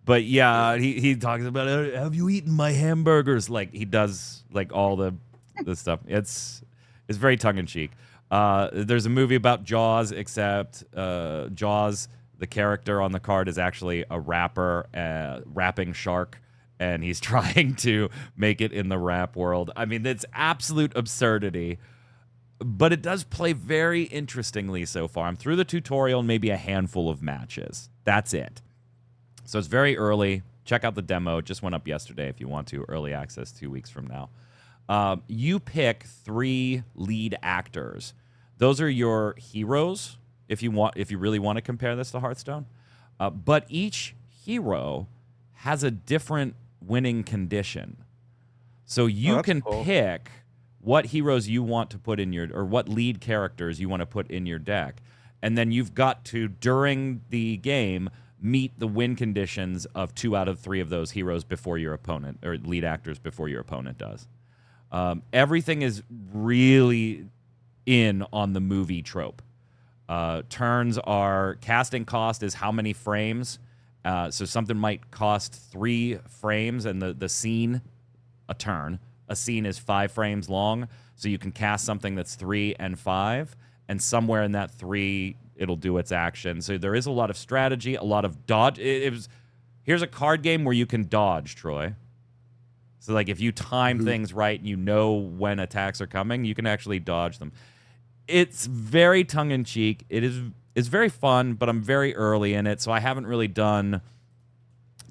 But yeah, he talks about, have you eaten my hamburgers? Like, he does like all the stuff. It's very tongue-in-cheek. There's a movie about Jaws, except Jaws, the character on the card, is actually a rapper, rapping shark, and he's trying to make it in the rap world. I mean, it's absolute absurdity, but it does play very interestingly so far. I'm through the tutorial and maybe a handful of matches. That's it. So it's very early. Check out the demo. It just went up yesterday if you want to. Early access 2 weeks from now. You pick 3 lead actors. Those are your heroes if you really want to compare this to Hearthstone. But each hero has a different winning condition. So you can pick what heroes you want to put in your, or what lead characters you want to put in your deck. And then you've got to, during the game, meet the win conditions of 2 out of 3 of those heroes before your opponent, or lead actors before your opponent does. Everything is really in on the movie trope. Turns are casting cost is how many frames. So something might cost 3 frames, and the scene, a turn. A scene is 5 frames long, so you can cast something that's 3 and 5, and somewhere in that 3, it'll do its action. So there is a lot of strategy, a lot of dodge. Here's a card game where you can dodge, Troy. So like if you time things right and you know when attacks are coming, you can actually dodge them. It's very tongue-in-cheek. It's very fun, but I'm very early in it, so I haven't really done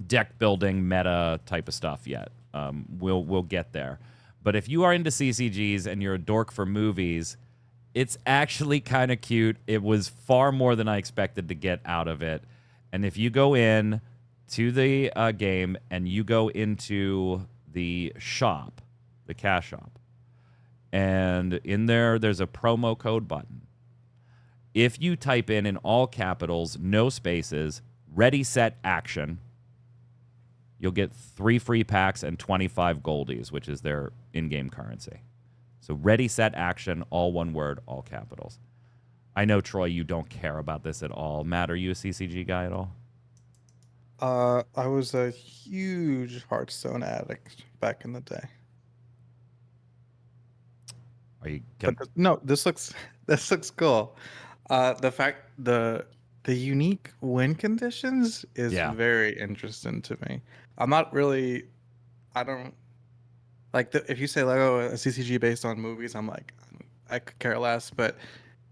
deck building meta type of stuff yet. We'll get there. But if you are into CCGs and you're a dork for movies, it's actually kind of cute. It was far more than I expected to get out of it. And if you go in to the game and you go into the shop, the cash shop, and in there's a promo code button. If you type in all capitals, no spaces, ready, set, action, you'll get 3 free packs and 25 goldies, which is their in-game currency. So ready, set, action, all one word, all capitals. I know, Troy, you don't care about this at all. Matt, are you a CCG guy at all? I was a huge Hearthstone addict back in the day. Are you? No, this looks cool. The unique win conditions is very interesting to me. I'm not really, I don't like if you say a CCG based on movies, I'm like, I could care less. But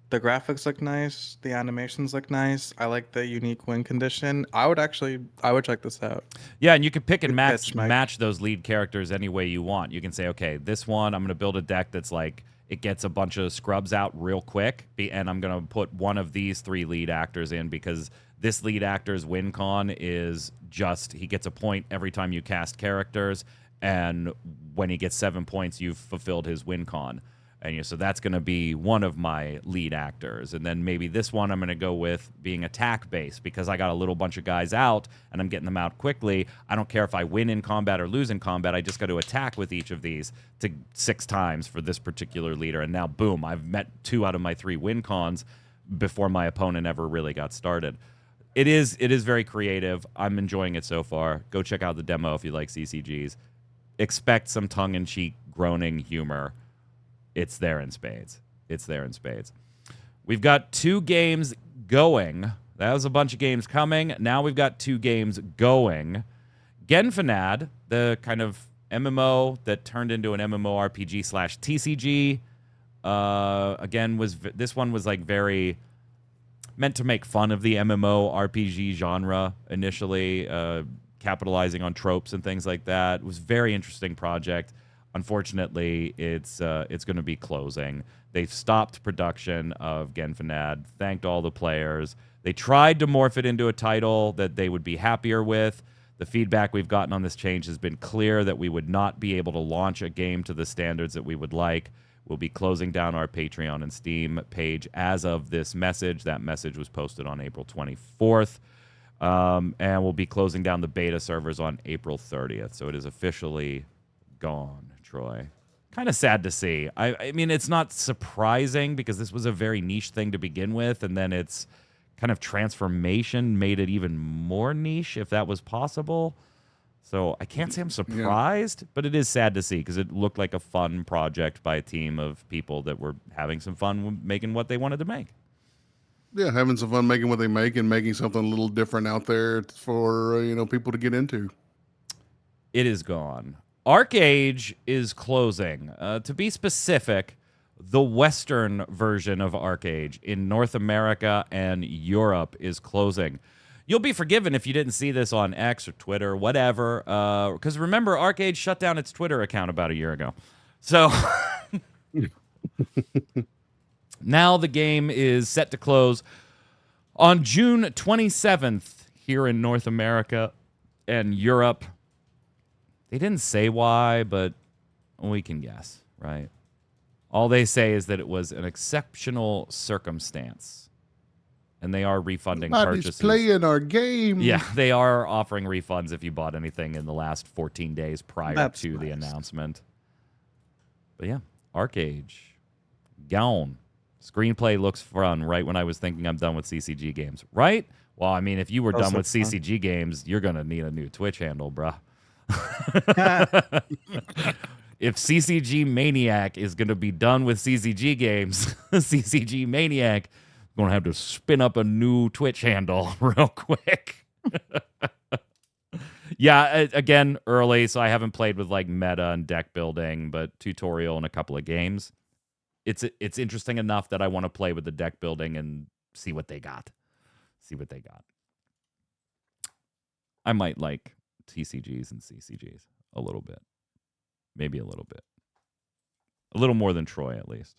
the graphics look nice, the animations look nice. I like the unique win condition. I would check this out. Yeah, and you can pick and match those lead characters any way you want. You can say, okay, this one I'm going to build a deck that's like it gets a bunch of scrubs out real quick, and I'm going to put one of these 3 lead actors in because this lead actor's win con is just he gets a point every time you cast characters, and when he gets 7 points, you've fulfilled his win con. And so that's going to be one of my lead actors. And then maybe this one I'm going to go with being attack-based because I got a little bunch of guys out and I'm getting them out quickly. I don't care if I win in combat or lose in combat. I just got to attack with each of these 6 times for this particular leader. And now, boom, I've met 2 out of my 3 win cons before my opponent ever really got started. It is very creative. I'm enjoying it so far. Go check out the demo if you like CCGs. Expect some tongue-in-cheek groaning humor. It's there in spades. It's there in spades. We've got 2 games going. That was a bunch of games coming. Now we've got 2 games going. Genfanad, the kind of MMO that turned into an MMORPG/TCG, again, this one was like very meant to make fun of the MMORPG genre initially, capitalizing on tropes and things like that. It was a very interesting project. Unfortunately, it's going to be closing. They've stopped production of Genfanad, thanked all the players. They tried to morph it into a title that they would be happier with. The feedback we've gotten on this change has been clear that we would not be able to launch a game to the standards that we would like. We'll be closing down our Patreon and Steam page as of this message. That message was posted on April 24th. And we'll be closing down the beta servers on April 30th. So it is officially gone, Troy. Kind of sad to see. I mean, it's not surprising because this was a very niche thing to begin with, and then its kind of transformation made it even more niche, if that was possible. So I can't say I'm surprised, but it is sad to see because it looked like a fun project by a team of people that were having some fun making what they wanted to make. Yeah, having some fun making what they make and making something a little different out there for people to get into. It is gone. ArcheAge is closing. To be specific, the Western version of ArcheAge in North America and Europe is closing. You'll be forgiven if you didn't see this on X or Twitter or whatever, because remember, ArcheAge shut down its Twitter account about a year ago. So now the game is set to close on June 27th here in North America and Europe. They didn't say why, but we can guess, right? All they say is that it was an exceptional circumstance. And they are refunding purchases. Playing our game. Yeah, they are offering refunds if you bought anything in the last 14 days prior to the announcement. But yeah, ArcheAge, gone. Screenplay looks fun right when I was thinking I'm done with CCG games. Right? Well, I mean, if you were done with CCG games, you're going to need a new Twitch handle, bruh. If CCG Maniac is going to be done with CCG games, CCG Maniac is going to have to spin up a new Twitch handle real quick. Yeah, again, early, so I haven't played with like meta and deck building, but tutorial and a couple of games. It's interesting enough that I want to play with the deck building and see what they got. I might like TCGs and CCGs a little bit. Maybe a little bit. A little more than Troy, at least.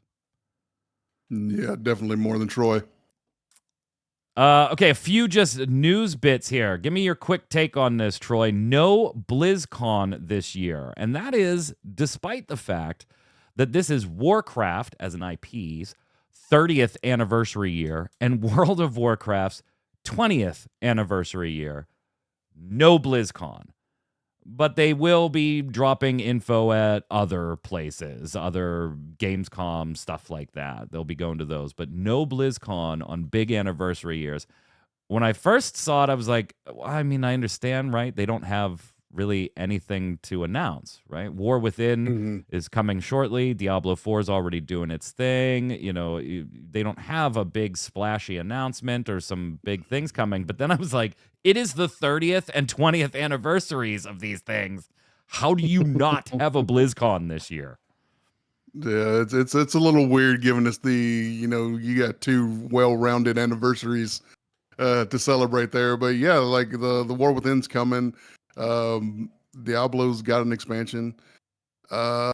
Yeah, definitely more than Troy. Okay, a few just news bits here. Give me your quick take on this, Troy. No BlizzCon this year. And that is despite the fact that this is Warcraft, as an IP's 30th anniversary year, and World of Warcraft's 20th anniversary year. No BlizzCon. But they will be dropping info at other places, other Gamescom, stuff like that. They'll be going to those. But no BlizzCon on big anniversary years. When I first saw it, I was like, well, I mean, I understand, right? They don't have really anything to announce, right? War Within is coming shortly. Diablo 4 is already doing its thing. You know, they don't have a big splashy announcement or some big things coming. But then I was like, it is the 30th and 20th anniversaries of these things. How do you not have a BlizzCon this year? Yeah, it's a little weird giving us the, you know, you got two well-rounded anniversaries to celebrate there. But yeah, like the War Within's coming. Diablo's got an expansion.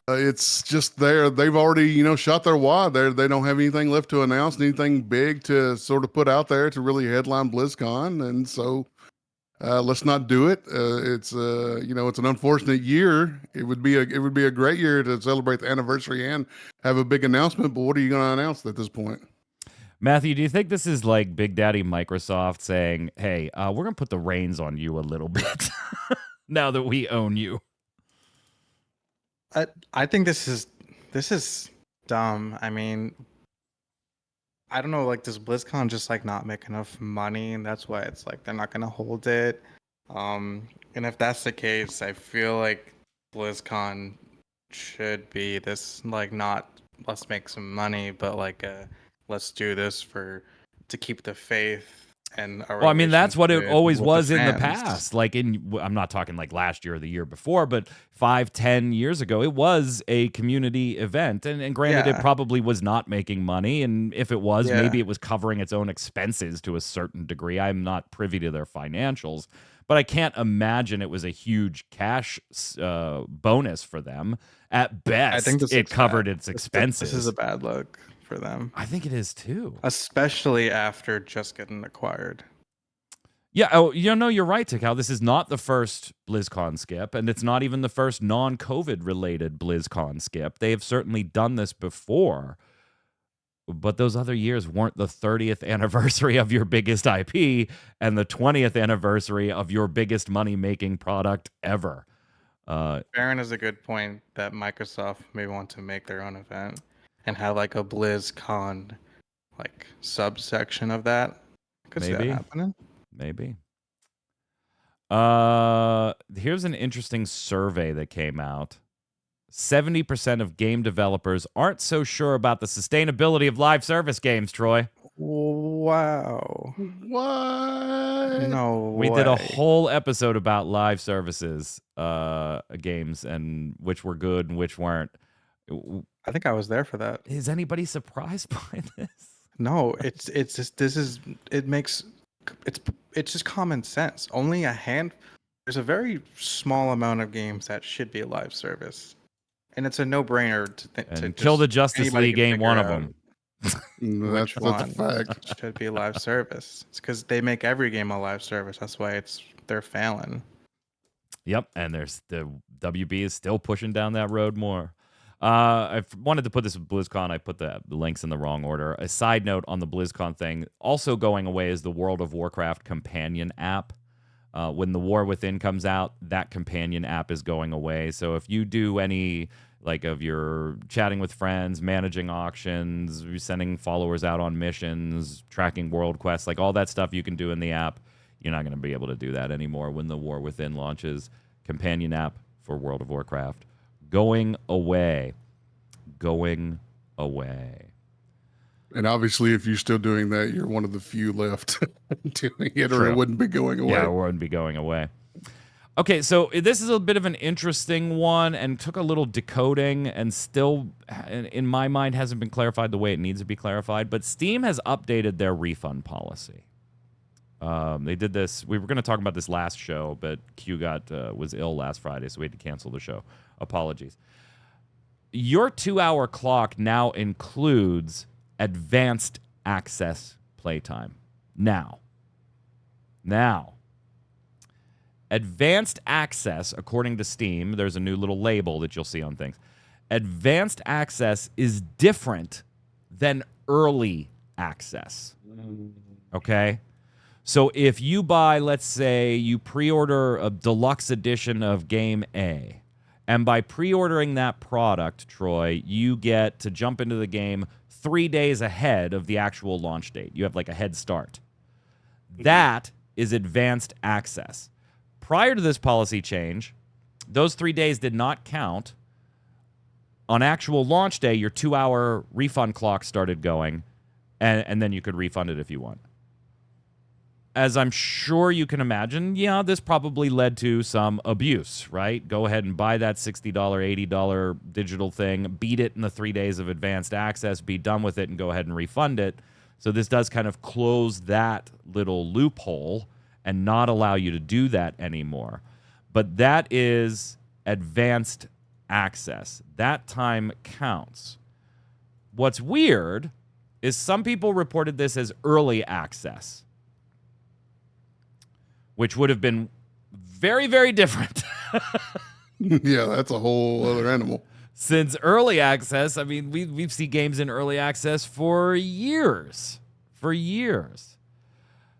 It's just there. They've already, you know, shot their wad. They don't have anything left to announce, anything big to sort of put out there to really headline BlizzCon. And so let's not do it. It's you know, it's an unfortunate year. It would be a great year to celebrate the anniversary and have a big announcement. But what are you going to announce at this point? Matthew, do you think this is like Big Daddy Microsoft saying, hey, we're going to put the reins on you a little bit now that we own you? I think this is dumb. I mean, I don't know, like, does BlizzCon just like not make enough money, and that's why it's like they're not gonna hold it? And if that's the case, I feel like BlizzCon should be this, like, not let's make some money, but like let's do this to keep the faith. And well, I mean, that's what it always was in the fans. past. Like I'm not talking like last year or the year before, but 5-10 years ago, it was a community event. And granted, it probably was not making money. And if it was, maybe it was covering its own expenses to a certain degree. I'm not privy to their financials, but I can't imagine it was a huge cash bonus for them. At best, I think it covered its expenses. This is a bad look for them. I think it is too. Especially after just getting acquired. Yeah, oh, you know, you're right, Tikal. This is not the first BlizzCon skip, and it's not even the first non-COVID related BlizzCon skip. They have certainly done this before, but those other years weren't the 30th anniversary of your biggest IP and the 20th anniversary of your biggest money-making product ever. Baron is a good point that Microsoft may want to make their own event and have like a BlizzCon like subsection of that. Could see that happening. Maybe. Here's an interesting survey that came out. 70% of game developers aren't so sure about the sustainability of live service games, Troy. Wow. What? No We way. did a whole episode about live services games and which were good and which weren't. I think I was there for that. Is anybody surprised by this? No, it's just it's just common sense. Only there's a very small amount of games that should be a live service, and it's a no-brainer to Kill the Justice League ain't one of them. That's a fact. Should be a live service. It's because they make every game a live service. That's why they're failing. Yep, and there's the WB is still pushing down that road more. I wanted to put this with BlizzCon. I put the links in the wrong order. A side note on the BlizzCon thing, also going away is the World of Warcraft companion app. When the War Within comes out, that companion app is going away. So if you do any like of your chatting with friends, managing auctions, sending followers out on missions, tracking world quests, like all that stuff you can do in the app. You're not going to be able to do that anymore when the War Within launches. Companion app for World of Warcraft going away. Going away. And obviously, if you're still doing that, you're one of the few left doing it, True. or it wouldn't be going away. Yeah, it wouldn't be going away. Okay, so this is a bit of an interesting one and took a little decoding and still, in my mind, hasn't been clarified the way it needs to be clarified. But Steam has updated their refund policy. They did this. We were going to talk about this last show, but Q was ill last Friday, so we had to cancel the show. Apologies. Your 2-hour clock now includes advanced access playtime. Now, advanced access, according to Steam, there's a new little label that you'll see on things. Advanced access is different than early access. Okay? So if you buy, let's say, you pre-order a deluxe edition of Game A, and by pre-ordering that product, Troy, you get to jump into the game 3 days ahead of the actual launch date. You have like a head start. That is advanced access. Prior to this policy change, those 3 days did not count. On actual launch day, your 2-hour refund clock started going, and then you could refund it if you want. As I'm sure you can imagine, yeah, this probably led to some abuse, right? Go ahead and buy that $60, $80 digital thing, beat it in the 3 days of advanced access, be done with it, and go ahead and refund it. So this does kind of close that little loophole and not allow you to do that anymore. But that is advanced access. That time counts. What's weird is some people reported this as early access, which would have been very, very different. Yeah, that's a whole other animal. Since early access, I mean, we've seen games in early access for years. For years.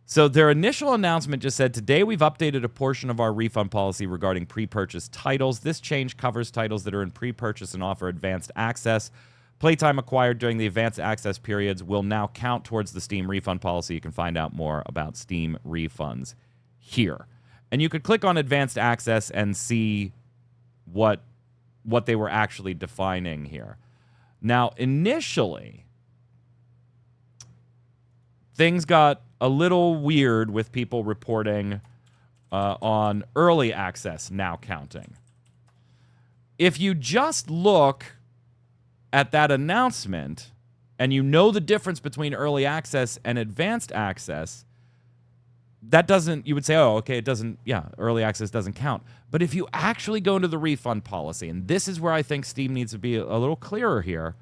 So their initial announcement just said, today we've updated a portion of our refund policy regarding pre-purchase titles. This change covers titles that are in pre-purchase and offer advanced access. Playtime acquired during the advanced access periods will now count towards the Steam refund policy. You can find out more about Steam refunds here. And you could click on advanced access and see what they were actually defining here. Now, initially, things got a little weird with people reporting on early access now counting. If you just look at that announcement and you know the difference between early access and advanced access, that doesn't, you would say, oh, okay, it doesn't, yeah, early access doesn't count. But if you actually go into the refund policy, and this is where I think Steam needs to be a little clearer here,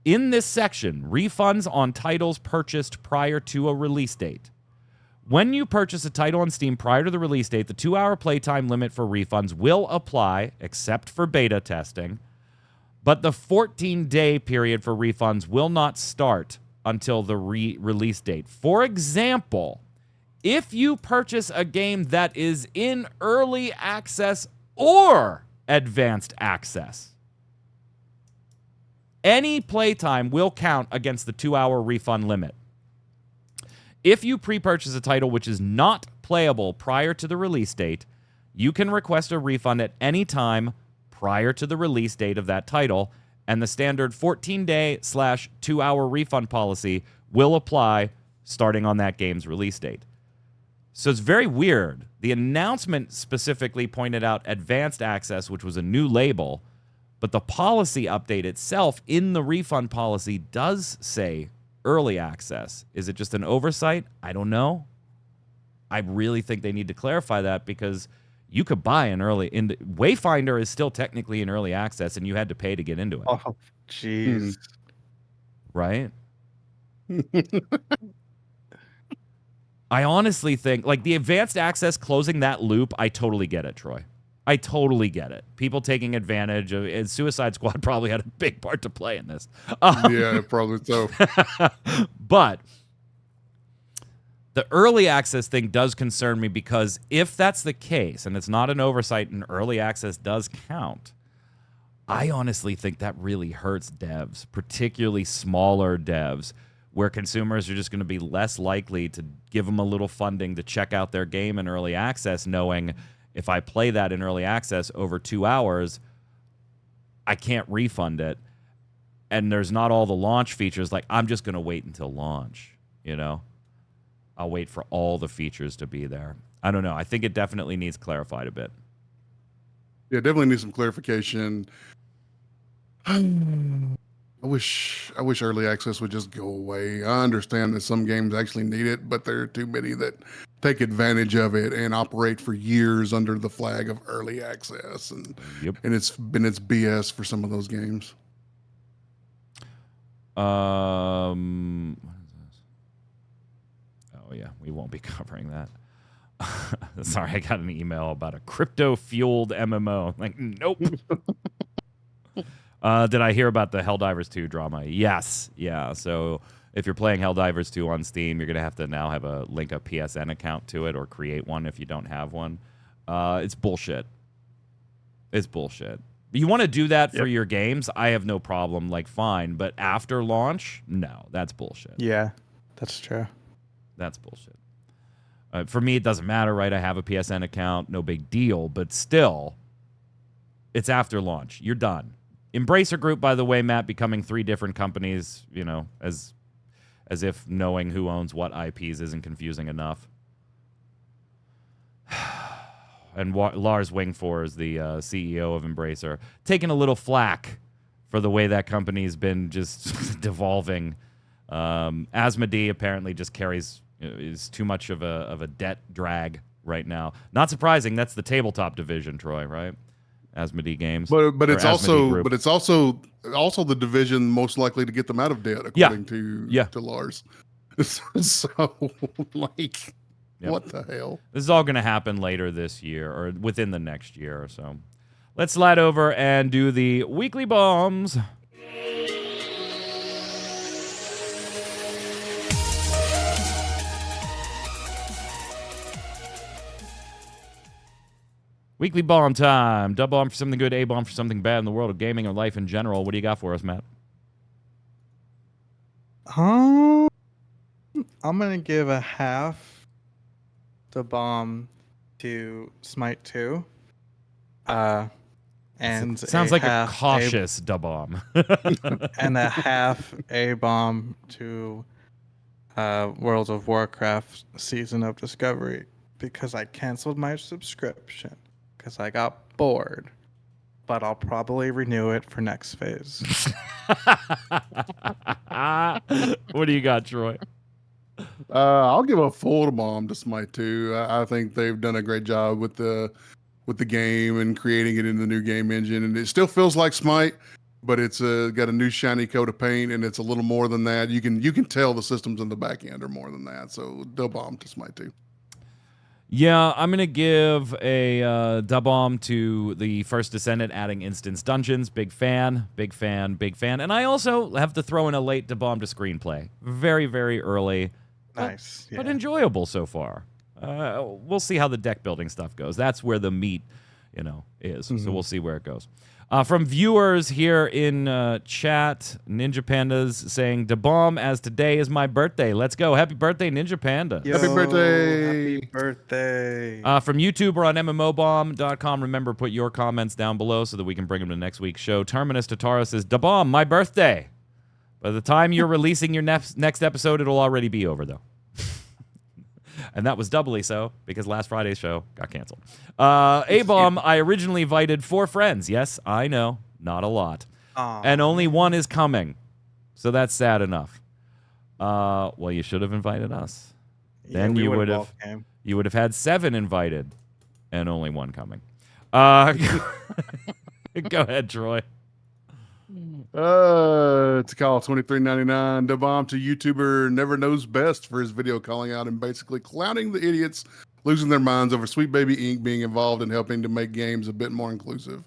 in this section, refunds on titles purchased prior to a release date. When you purchase a title on Steam prior to the release date, the 2-hour playtime limit for refunds will apply, except for beta testing, but the 14-day period for refunds will not start until the release date. For example, if you purchase a game that is in early access or advanced access, any playtime will count against the 2-hour refund limit. If you pre-purchase a title which is not playable prior to the release date, you can request a refund at any time prior to the release date of that title, and the standard 14-day/2-hour refund policy will apply starting on that game's release date. So it's very weird. The announcement specifically pointed out advanced access, which was a new label, but the policy update itself in the refund policy does say early access. Is it just an oversight? I don't know. I really think they need to clarify that, because you could buy an early... Wayfinder is still technically in early access, and you had to pay to get into it. Oh, jeez. Right? I honestly think, like, the advanced access closing that loop, I totally get it, Troy. I totally get it. People taking advantage of... And Suicide Squad probably had a big part to play in this. Yeah, probably so. But the early access thing does concern me, because if that's the case, and it's not an oversight and early access does count, I honestly think that really hurts devs, particularly smaller devs, where consumers are just going to be less likely to give them a little funding to check out their game in early access, knowing if I play that in early access over 2 hours, I can't refund it. And there's not all the launch features. Like, I'm just going to wait until launch, you know? I'll wait for all the features to be there. I don't know. I think it definitely needs clarified a bit. Yeah, definitely need some clarification. I wish early access would just go away. I understand that some games actually need it, but there are too many that take advantage of it and operate for years under the flag of early access, and it's BS for some of those games. What is this? Oh yeah, we won't be covering that. Sorry, I got an email about a crypto-fueled MMO. Like, nope. Did I hear about the Helldivers 2 drama? Yes. Yeah. So if you're playing Helldivers 2 on Steam, you're going to have to now have a PSN account to it or create one if you don't have one. It's bullshit. It's bullshit. You want to do that for your games? I have no problem. Like, fine. But after launch, no, that's bullshit. Yeah, that's true. That's bullshit. For me, it doesn't matter, right? I have a PSN account. No big deal. But still, it's after launch. You're done. Embracer Group, by the way, Matt, becoming 3 different companies, you know, as if knowing who owns what IPs isn't confusing enough. And Lars Wingfor is the CEO of Embracer, taking a little flack for the way that company's been just devolving. Asmodee apparently just is too much of a debt drag right now. Not surprising. That's the tabletop division, Troy, right? Asmodee Games. But it's also the division most likely to get them out of debt, according to Lars. So like, what the hell? This is all going to happen later this year or within the next year or so. Let's slide over and do the weekly bombs. Weekly bomb time. Double bomb for something good, A bomb for something bad in the world of gaming or life in general. What do you got for us, Matt? I'm going to give a half the bomb to SMITE 2. And sounds like a cautious da bomb. And a half A bomb to World of Warcraft Season of Discovery, because I canceled my subscription because I got bored, but I'll probably renew it for next phase. What do you got, Troy? I'll give a full bomb to SMITE 2. I think they've done a great job with the game and creating it in the new game engine, and it still feels like SMITE, but it's got a new shiny coat of paint, and it's a little more than that. You can tell the systems in the back end are more than that. So double bomb to SMITE 2. Yeah, I'm going to give a dub-bomb to the first Descendant adding instance dungeons. Big fan, big fan, big fan. And I also have to throw in a late dub-bomb to screenplay. Very, very early. Nice. But enjoyable so far. We'll see how the deck building stuff goes. That's where the meat, is. Mm-hmm. So we'll see where it goes. From viewers here in chat, Ninja Panda's saying, "Da bomb as today is my birthday. Let's go. Happy birthday, Ninja Panda." Yo, happy birthday. Happy birthday. From YouTube or on mmobomb.com, remember, put your comments down below so that we can bring them to next week's show. Terminus Tatara says, "Da bomb, my birthday. By the time you're releasing your next episode, it'll already be over, though." And that was doubly so because last Friday's show got canceled. A-Bomb, I originally invited 4 friends. Yes, I know. Not a lot. Aww. And only 1 is coming. So that's sad enough. Well, you should have invited us. Then you would have had 7 invited and only 1 coming. Go ahead, Troy. To call $23.99. Da bomb to YouTuber Never Knows Best for his video calling out and basically clowning the idiots losing their minds over Sweet Baby Inc. being involved in helping to make games a bit more inclusive.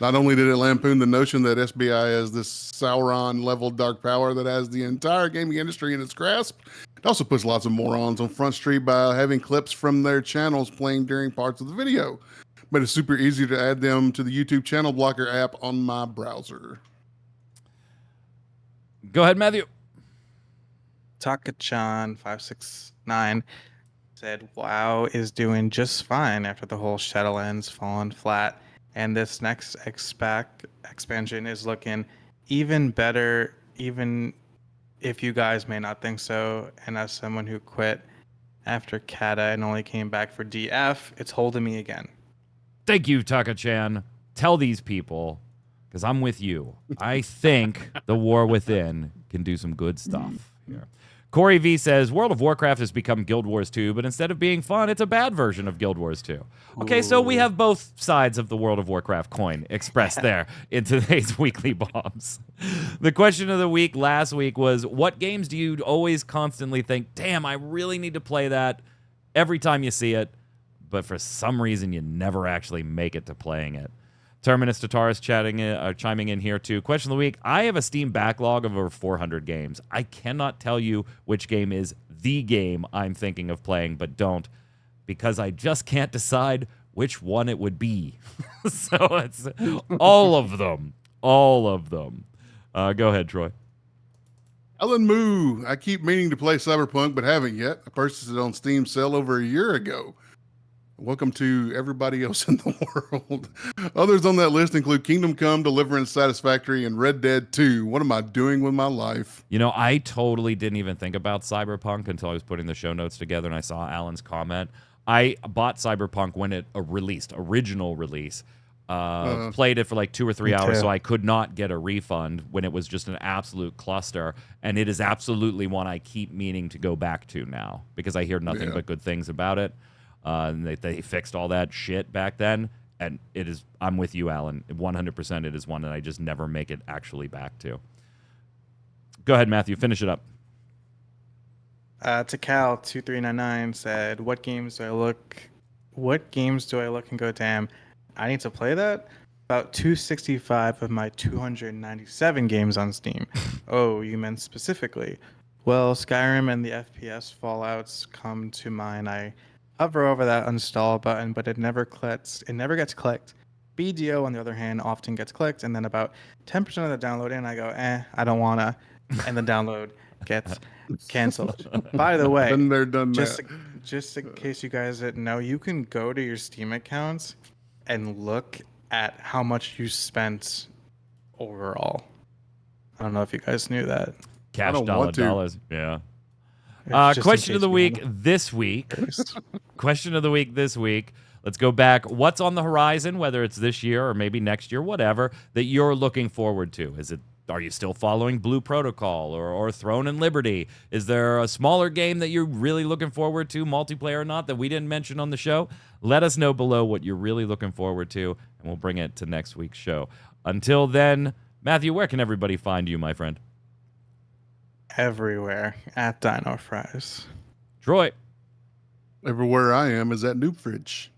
Not only did it lampoon the notion that SBI has this Sauron-level dark power that has the entire gaming industry in its grasp, it also puts lots of morons on Front Street by having clips from their channels playing during parts of the video. But it's super easy to add them to the YouTube channel blocker app on my browser. Go ahead, Matthew. Takachan569 said, WoW is doing just fine after the whole Shadowlands fallen flat. And this next expansion is looking even better, even if you guys may not think so. And as someone who quit after Kata and only came back for DF, it's holding me again. Thank you, Taka-chan. Tell these people, because I'm with you. I think the War Within can do some good stuff here. Corey V says, World of Warcraft has become Guild Wars 2, but instead of being fun, it's a bad version of Guild Wars 2. Okay, so we have both sides of the World of Warcraft coin expressed there in today's Weekly Bombs. The question of the week last week was, what games do you always constantly think, damn, I really need to play that every time you see it, but for some reason you never actually make it to playing it? Terminus Tataris chiming in here too. Question of the week. I have a Steam backlog of over 400 games. I cannot tell you which game is the game I'm thinking of playing, but don't, because I just can't decide which one it would be. So it's all of them. All of them. Go ahead, Troy. Alan Moo. I keep meaning to play Cyberpunk, but haven't yet. I purchased it on Steam sale over a year ago. Welcome to everybody else in the world. Others on that list include Kingdom Come, Deliverance, Satisfactory, and Red Dead 2. What am I doing with my life? You know, I totally didn't even think about Cyberpunk until I was putting the show notes together and I saw Alan's comment. I bought Cyberpunk when it released, original release. Played it for like 2 or 3 hours, so I could not get a refund when it was just an absolute cluster. And it is absolutely one I keep meaning to go back to now because I hear nothing but good things about it. And they fixed all that shit back then, and it is. I'm with you, Alan. 100%. It is one that I just never make it actually back to. Go ahead, Matthew. Finish it up. Takal2399 said, "What games do I look and go, damn, I need to play that? About 265 of my 297 games on Steam." Oh, you meant specifically? Well, Skyrim and the FPS Fallouts come to mind. I hover over that uninstall button, but it never clicks. It never gets clicked. BDO, on the other hand, often gets clicked, and then about 10% of the download in, I go, I don't wanna, and the download gets canceled. By the way, Been there, done just that. in case you guys didn't know, you can go to your Steam accounts and look at how much you spent overall. I don't know if you guys knew that. Cash dollars. Yeah. Just Question in of the case week you this week. Question of the week this week. Let's go back. What's on the horizon, whether it's this year or maybe next year, whatever, that you're looking forward to? Are you still following Blue Protocol or Throne and Liberty? Is there a smaller game that you're really looking forward to, multiplayer or not, that we didn't mention on the show? Let us know below what you're really looking forward to, and we'll bring it to next week's show. Until then, Matthew, where can everybody find you, my friend? Everywhere at Dino Fries. Troy. Everywhere I am is at Noob Fridge.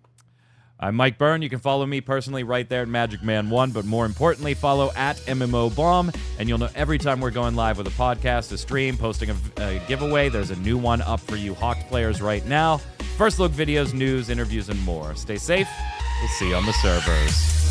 I'm Mike Byrne. You can follow me personally right there at magicman1, but more importantly, follow at MMOBomb, and you'll know every time we're going live with a podcast, a stream, posting a giveaway. There's a new one up for you Hawk players right now. First look videos, news, interviews, and more. Stay safe. We'll see you on the servers.